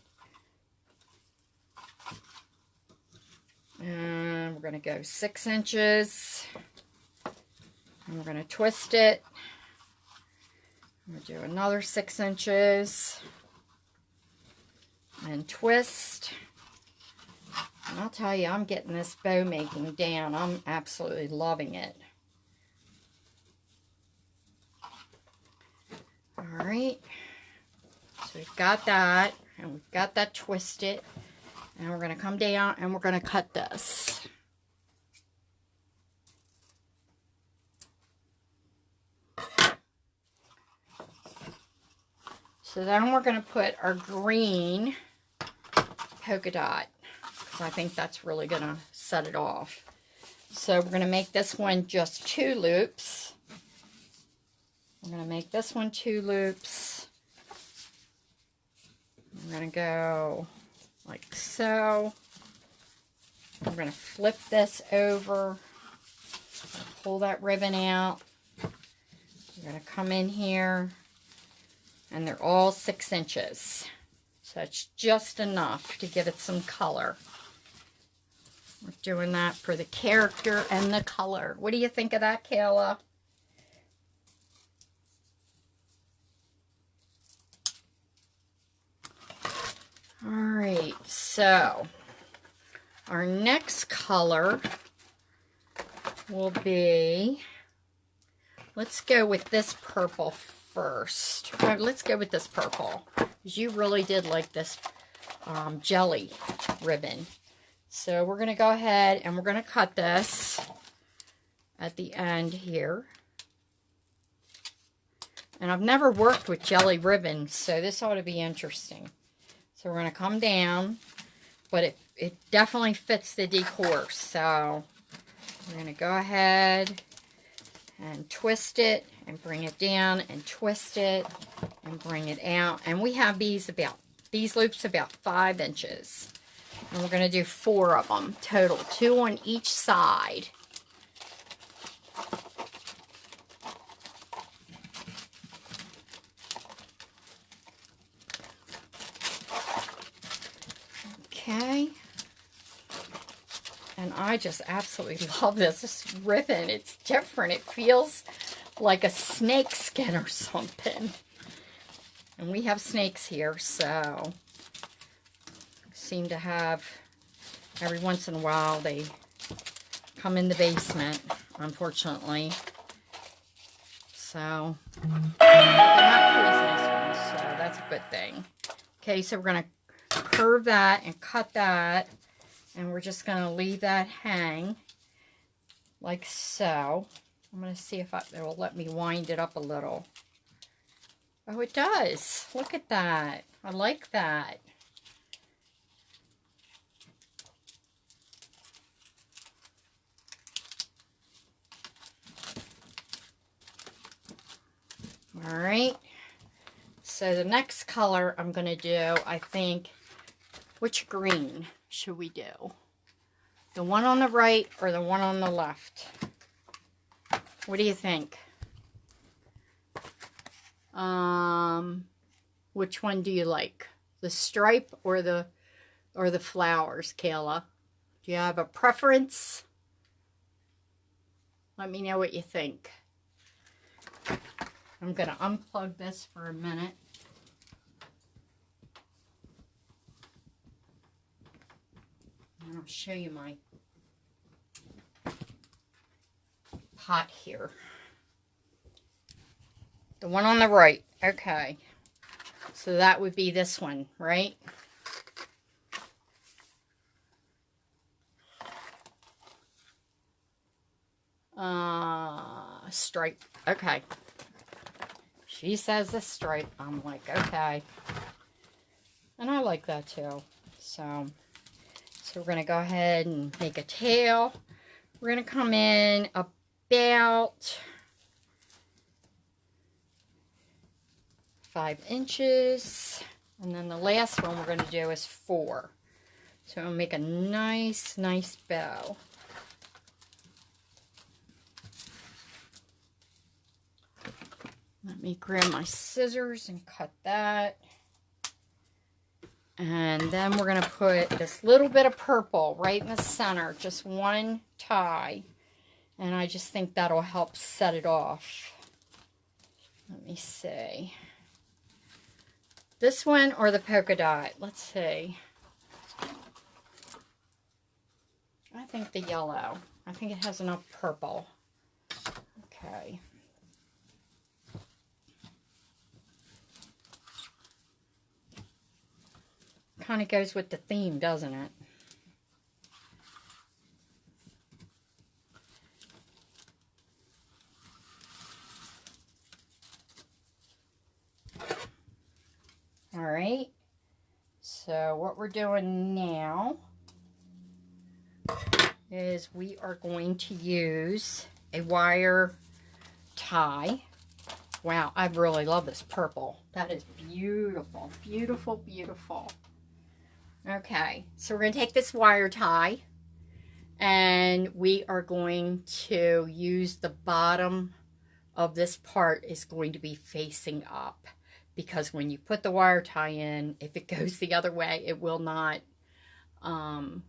Speaker 1: And we're going to go 6 inches. And we're going to twist it. We'll do another 6 inches. And twist. And I'll tell you, I'm getting this bow making down. I'm absolutely loving it. All right. So we've got that. And we've got that twisted. And we're going to come down and we're going to cut this. So then we're going to put our green polka dot. I think that's really going to set it off. So we're going to make this one just 2 loops. We're going to make this one 2 loops. I'm going to go like so. I'm going to flip this over. Pull that ribbon out. We're going to come in here. And they're all 6 inches. So it's just enough to give it some color. We're doing that for the character and the color. What do you think of that, Kayla? All right, so our next color will be, let's go with this purple first. Let's go with this purple, because you really did like this jelly ribbon. So we're going to go ahead and we're going to cut this at the end here. And I've never worked with jelly ribbon, so this ought to be interesting. So we're going to come down, but it definitely fits the decor. So we're going to go ahead and twist it and bring it down and twist it and bring it out. And we have these loops about 5 inches. And we're going to do 4 of them total, 2 on each side. Okay. And I just absolutely love this ribbon. It's different. It feels like a snake skin or something. And we have snakes here, so seem to have, every once in a while, they come in the basement, unfortunately. So, they're not poisonous ones, so that's a good thing. Okay, so we're going to curve that and cut that, and we're just going to leave that hang like so. I'm going to see if it will let me wind it up a little. Oh, it does. Look at that. I like that. All right, so the next color I'm going to do, I think, which green should we do? The one on the right or the one on the left? What do you think? Which one do you like? The stripe or the flowers, Kayla? Do you have a preference? Let me know what you think. I'm going to unplug this for a minute. And I'll show you my pot here. The one on the right. Okay. So that would be this one, right? Stripe. Okay. She says the stripe. I'm like, okay. And I like that too. So we're going to go ahead and make a tail. We're going to come in about 5 inches. And then the last one we're going to do is 4. So I'll make a nice bow. Let me grab my scissors and cut that. And then we're going to put this little bit of purple right in the center, just one tie. And I just think that'll help set it off. Let me see. This one or the polka dot? Let's see. I think the yellow. I think it has enough purple. Okay. Kind of goes with the theme, doesn't it? All right. So what we're doing now is we are going to use a wire tie. Wow, I really love this purple. That is beautiful, beautiful, beautiful. Okay, so we're going to take this wire tie and we are going to use the bottom of this part is going to be facing up, because when you put the wire tie in, if it goes the other way, it will not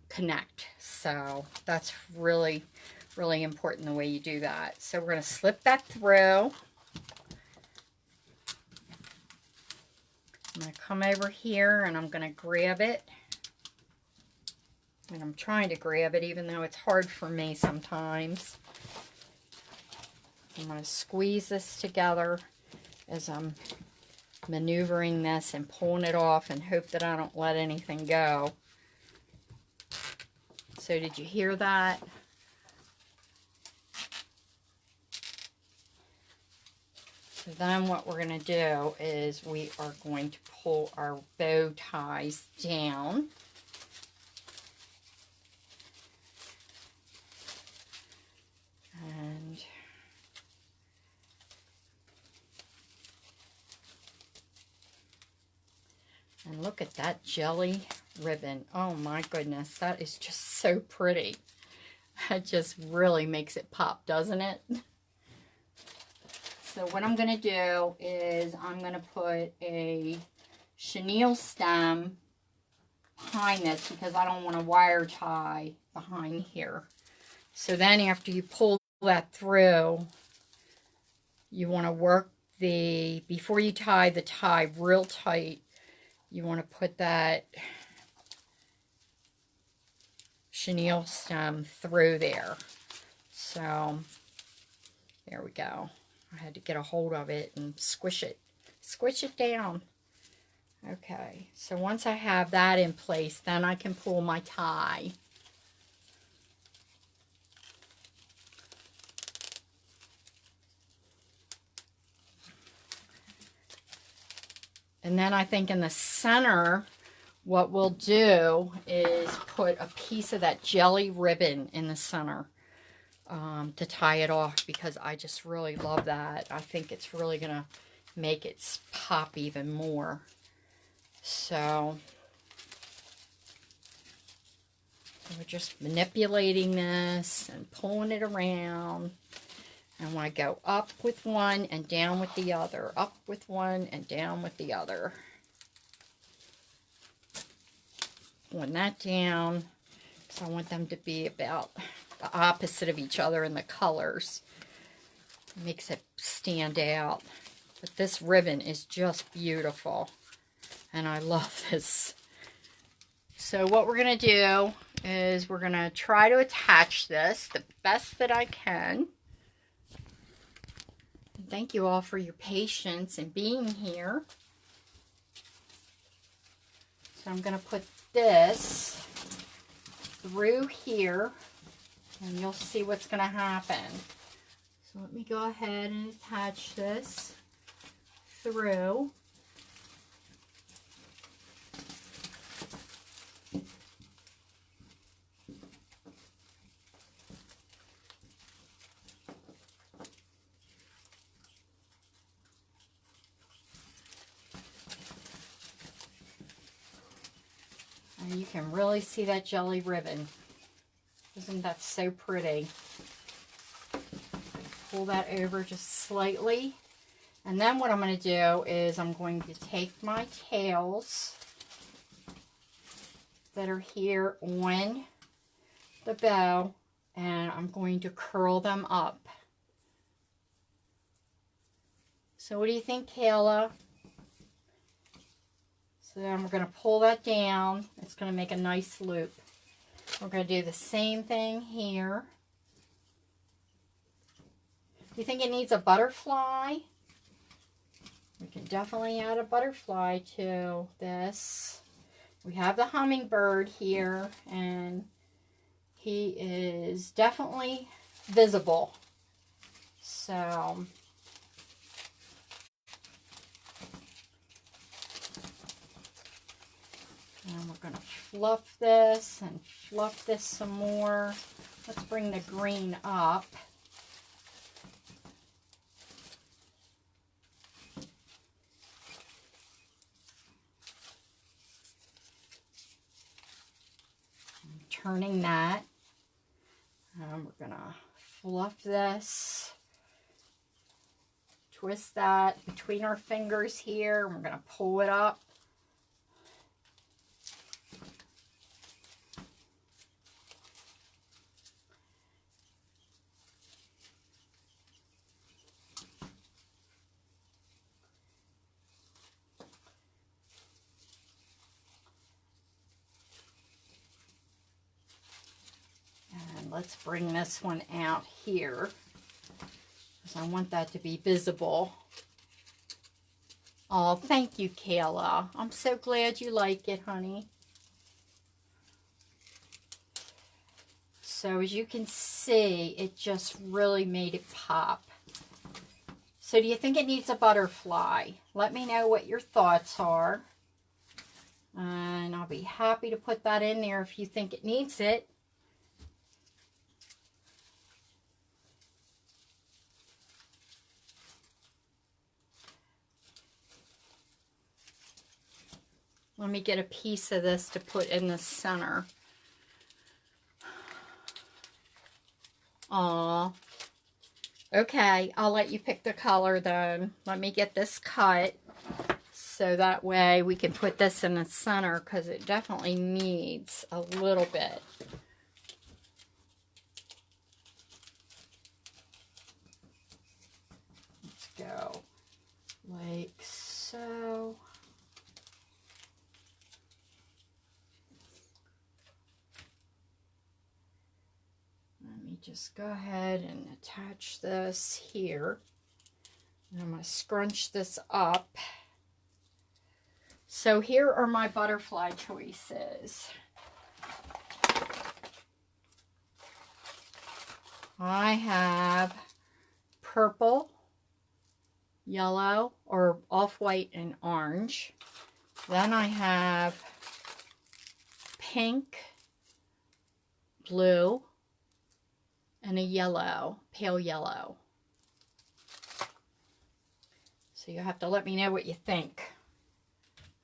Speaker 1: connect. So that's really, really important the way you do that. So we're going to slip that through. I'm going to come over here and I'm going to grab it. And I'm trying to grab it even though it's hard for me sometimes. I'm going to squeeze this together as I'm maneuvering this and pulling it off and hope that I don't let anything go. So did you hear that? So then what we're going to do is we are going to pull our bow ties down. And look at that jelly ribbon. Oh my goodness, that is just so pretty. It just really makes it pop, doesn't it? So what I'm going to do is I'm going to put a chenille stem behind this because I don't want to wire tie behind here. So then after you pull that through, you want to work before you tie the tie real tight, you want to put that chenille stem through there. So there we go. I had to get a hold of it and squish it down. Okay, so once I have that in place, then I can pull my tie. And then I think in the center, what we'll do is put a piece of that jelly ribbon in the center to tie it off, because I just really love that. I think it's really going to make it pop even more. So we're just manipulating this and pulling it around. I want to go up with one and down with the other. Up with one and down with the other. Pulling that down, because I want them to be about the opposite of each other in the colors. It makes it stand out. But this ribbon is just beautiful. And I love this. So what we're going to do is we're going to try to attach this the best that I can. And thank you all for your patience and being here. So I'm going to put this through here and you'll see what's going to happen. So let me go ahead and attach this through. And you can really see that jelly ribbon. Isn't that so pretty? Pull that over just slightly. And then what I'm going to do is I'm going to take my tails that are here on the bow and I'm going to curl them up. So what do you think, Kayla? So then we're going to pull that down. It's going to make a nice loop. We're going to do the same thing here. Do you think it needs a butterfly? We can definitely add a butterfly to this. We have the hummingbird here, and he is definitely visible. So and we're going to fluff this and fluff this some more. Let's bring the green up. I'm turning that. And we're going to fluff this. Twist that between our fingers here. We're going to pull it up. Let's bring this one out here because I want that to be visible. Oh, thank you, Kayla. I'm so glad you like it, honey. So as you can see, it just really made it pop. So do you think it needs a butterfly? Let me know what your thoughts are. And I'll be happy to put that in there if you think it needs it. Let me get a piece of this to put in the center. Aw. Okay, I'll let you pick the color then. Let me get this cut so that way we can put this in the center because it definitely needs a little bit. Let's go like so. Just go ahead and attach this here. And I'm going to scrunch this up. So here are my butterfly choices. I have purple, yellow, or off-white and orange. Then I have pink, blue, and a yellow, pale yellow. So you have to let me know what you think.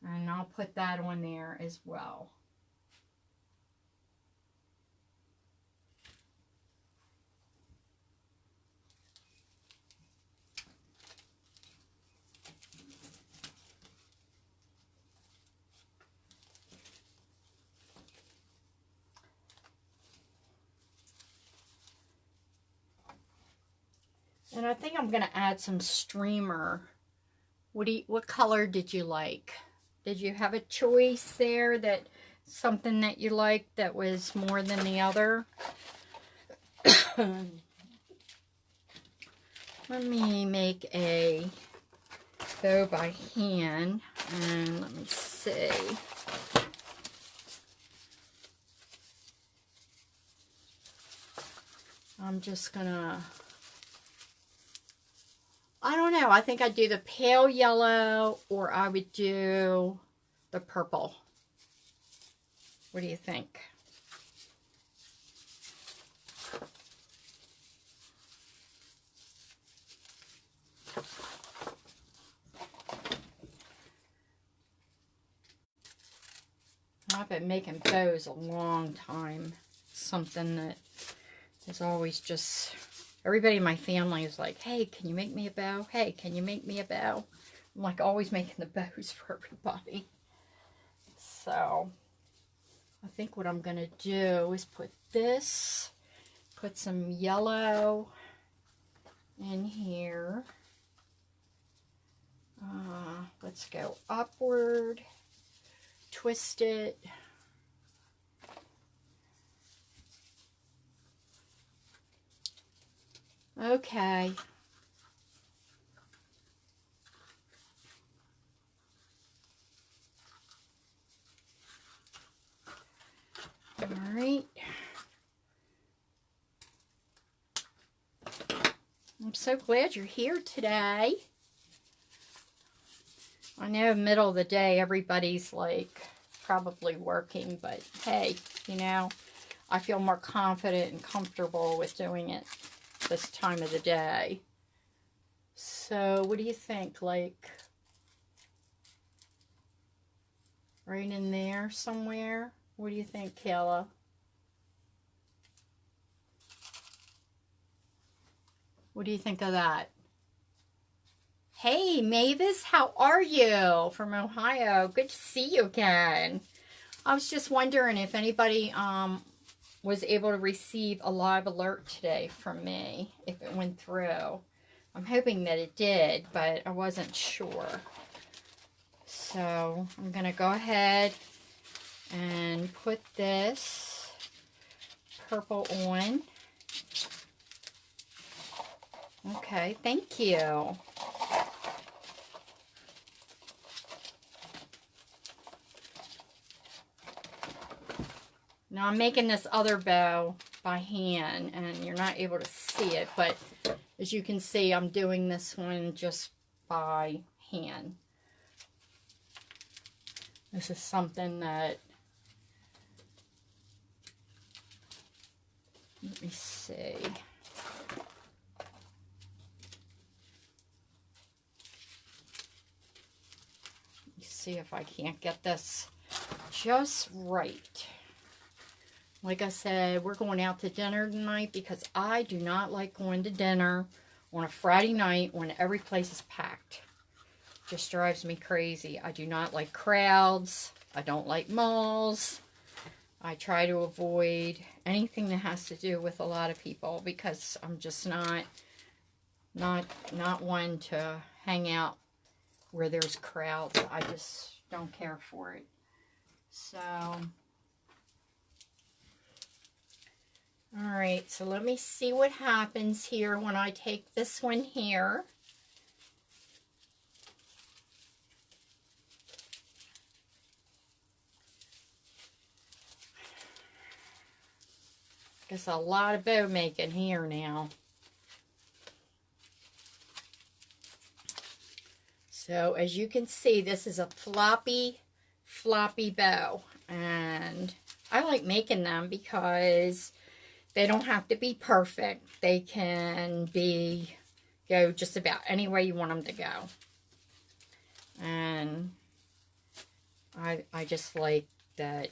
Speaker 1: And I'll put that on there as well. And I think I'm going to add some streamer What color did you like? Did you have a choice there, that something that you liked that was more than the other? Let me make a bow by hand, and let me see. I'm just gonna, I don't know, I think I'd do the pale yellow, or I would do the purple. What do you think? I've been making bows a long time. Something that is always just, everybody in my family is like, hey, can you make me a bow? Hey, can you make me a bow? I'm like always making the bows for everybody. So I think what I'm going to do is put some yellow in here. Let's go upward, twist it. Okay. All right. I'm so glad you're here today. I know middle of the day everybody's like probably working, but hey, you know, I feel more confident and comfortable with doing it this time of the day. So what do you think? Like right in there somewhere? What do you think, Kayla? What do you think of that? Hey, Mavis, how are you? From Ohio. Good to see you again. I was just wondering if anybody was able to receive a live alert today from me, if it went through. I'm hoping that it did, but I wasn't sure. So I'm going to go ahead and put this purple on. Okay, thank you. Now I'm making this other bow by hand, and you're not able to see it, but as you can see, I'm doing this one just by hand. This is something that, let me see. Let me see if I can't get this just right. Like I said, we're going out to dinner tonight because I do not like going to dinner on a Friday night when every place is packed. Just drives me crazy. I do not like crowds. I don't like malls. I try to avoid anything that has to do with a lot of people because I'm just not one to hang out where there's crowds. I just don't care for it. So, all right, so let me see what happens here when I take this one here. Guess a lot of bow making here now. So as you can see, this is a floppy bow, and I like making them because they don't have to be perfect. They can go just about any way you want them to go. And I just like that,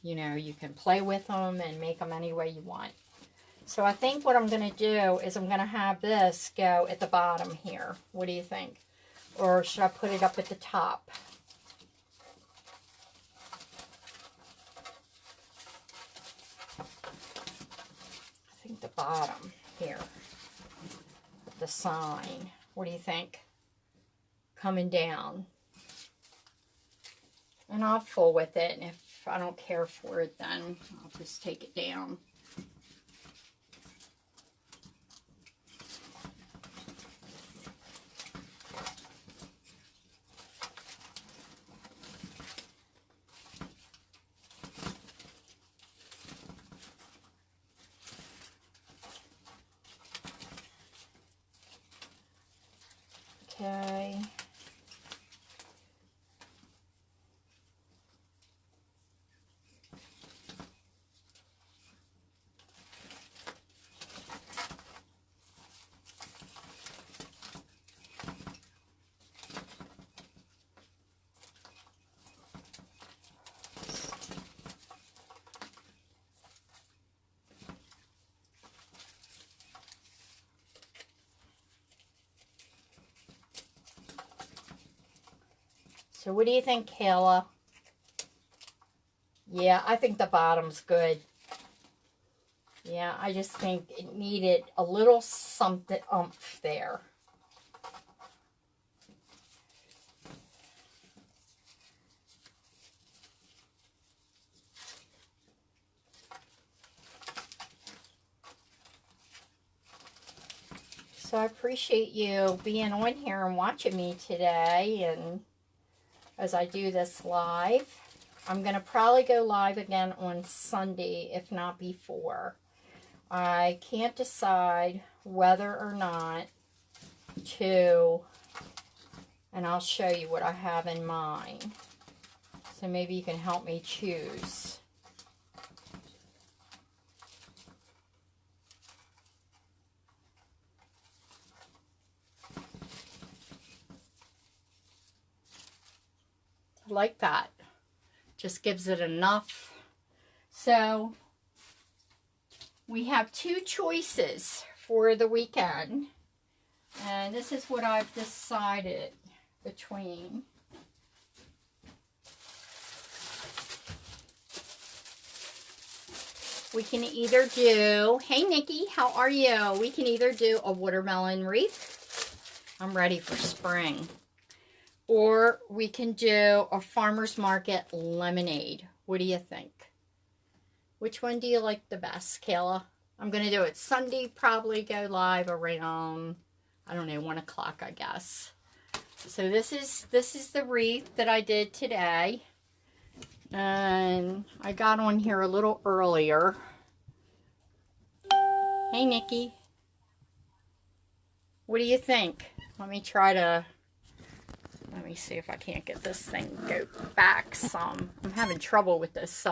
Speaker 1: you know, you can play with them and make them any way you want. So I think what I'm going to do is I'm going to have this go at the bottom here. What do you think? Or should I put it up at the top? I think the bottom here, the sign. What do you think? coming down. And I'll fool with it, and if I don't care for it, then I'll just take it down. Okay. So what do you think, Kayla? Yeah, I think the bottom's good. Yeah, I just think it needed a little something oomph there. So I appreciate you being on here and watching me today, and as I do this live. I'm going to probably go live again on Sunday, if not before. I can't decide whether or not to, and I'll show you what I have in mind. So maybe you can help me choose. I like that. Just gives it enough. So we have two choices for the weekend, and this is what I've decided between. We can either do, hey Nikki, how are you? We can either do a watermelon wreath. I'm ready for spring. Or we can do a farmer's market lemonade. What do you think? Which one do you like the best, Kayla? I'm going to do it Sunday, probably go live around, I don't know, 1 o'clock, I guess. So this is the wreath that I did today. And I got on here a little earlier. Hey, Nikki. What do you think? Let me see if I can't get this thing go back some. I'm having trouble with this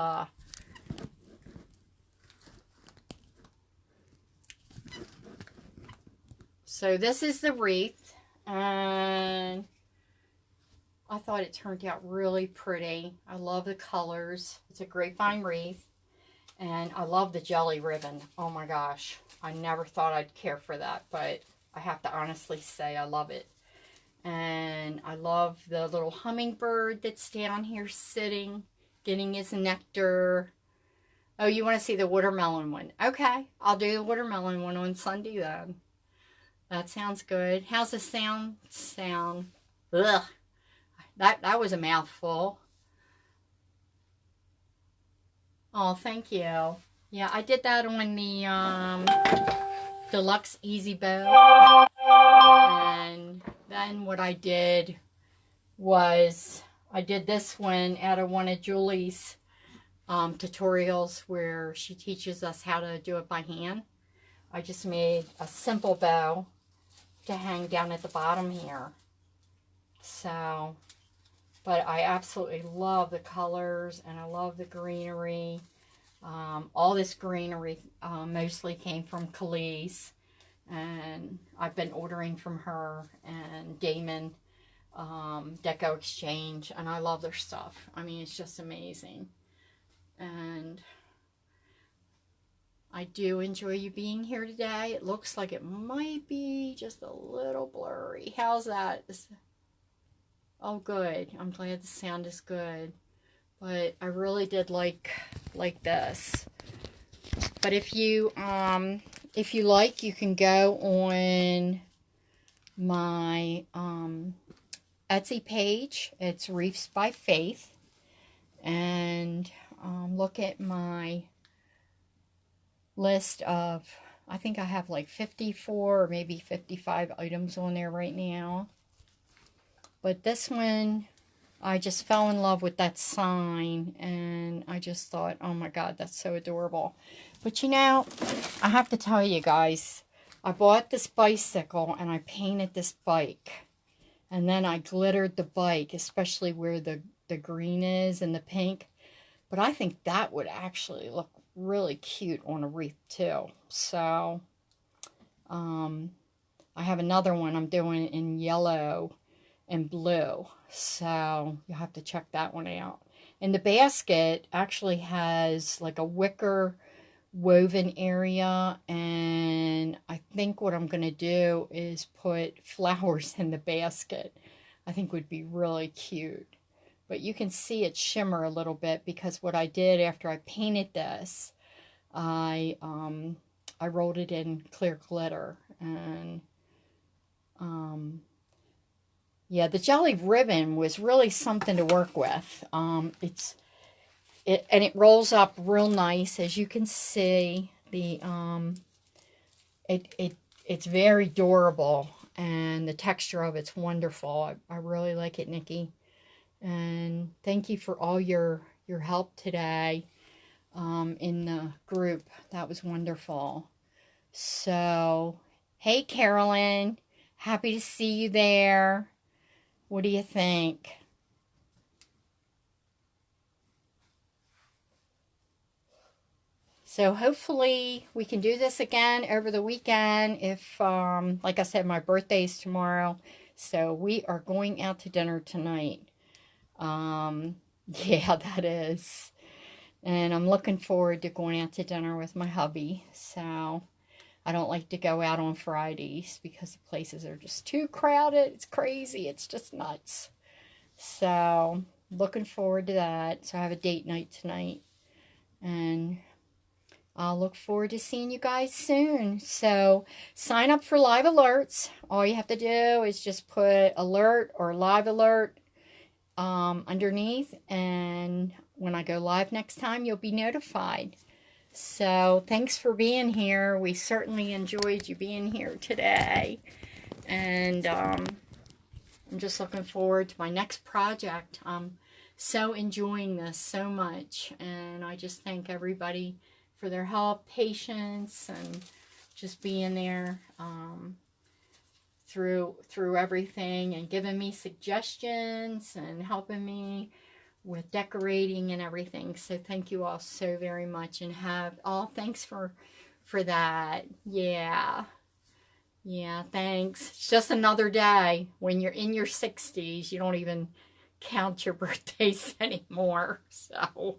Speaker 1: So this is the wreath, and I thought it turned out really pretty. I love the colors. It's a grapevine wreath, and I love the jelly ribbon. Oh my gosh, I never thought I'd care for that, but I have to honestly say I love it. And I love the little hummingbird that's down here sitting, getting his nectar. Oh, you want to see the watermelon one? Okay, I'll do the watermelon one on Sunday then. That sounds good. How's the sound? Ugh. That was a mouthful. Oh, thank you. Yeah, I did that on the Deluxe Easy Bow. And then what I did was I did this one out of one of Julie's tutorials where she teaches us how to do it by hand. I just made a simple bow to hang down at the bottom here. So, but I absolutely love the colors, and I love the greenery. All this greenery mostly came from Khalees, and I've been ordering from her and Damon Deco Exchange, and I love their stuff. I mean, it's just amazing. And I do enjoy you being here today. It looks like it might be just a little blurry. How's that? Oh, good. I'm glad the sound is good. But I really did like this. But if you like, you can go on my Etsy page. It's Wreaths by Faith. And look at my list of, I think I have like 54 or maybe 55 items on there right now. But this one, I just fell in love with that sign, and I just thought, oh my God, that's so adorable. But you know, I have to tell you guys, I bought this bicycle and I painted this bike. And then I glittered the bike, especially where the green is and the pink. But I think that would actually look really cute on a wreath too. So, I have another one I'm doing in yellow and blue. So, you'll have to check that one out. And the basket actually has like a wicker woven area, and I think what I'm going to do is put flowers in the basket. I think would be really cute. But you can see it shimmer a little bit because what I did after I painted this, I rolled it in clear glitter. And yeah, the jelly ribbon was really something to work with. It rolls up real nice, as you can see. It's very durable, and the texture of it's wonderful. I really like it, Nikki. And thank you for all your help today in the group. That was wonderful. So, hey Carolyn, happy to see you there. What do you think? So hopefully we can do this again over the weekend. If, like I said, my birthday's tomorrow. So we are going out to dinner tonight. Yeah, that is. And I'm looking forward to going out to dinner with my hubby. So I don't like to go out on Fridays because the places are just too crowded. It's crazy. It's just nuts. So looking forward to that. So I have a date night tonight. And I'll look forward to seeing you guys soon. So sign up for live alerts. All you have to do is just put alert or live alert underneath, and when I go live next time, you'll be notified. So thanks for being here. We certainly enjoyed you being here today, and I'm just looking forward to my next project. I'm so enjoying this so much, and I just thank everybody for their help, patience, and just being there through everything, and giving me suggestions and helping me with decorating and everything. So thank you all so very much, and thanks for that. Yeah, thanks. It's just another day. When you're in your 60s, you don't even count your birthdays anymore. So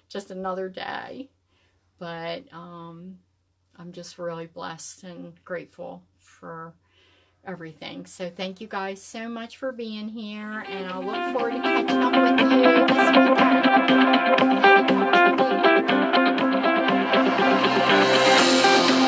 Speaker 1: just another day. But I'm just really blessed and grateful for everything. So thank you guys so much for being here, and I'll look forward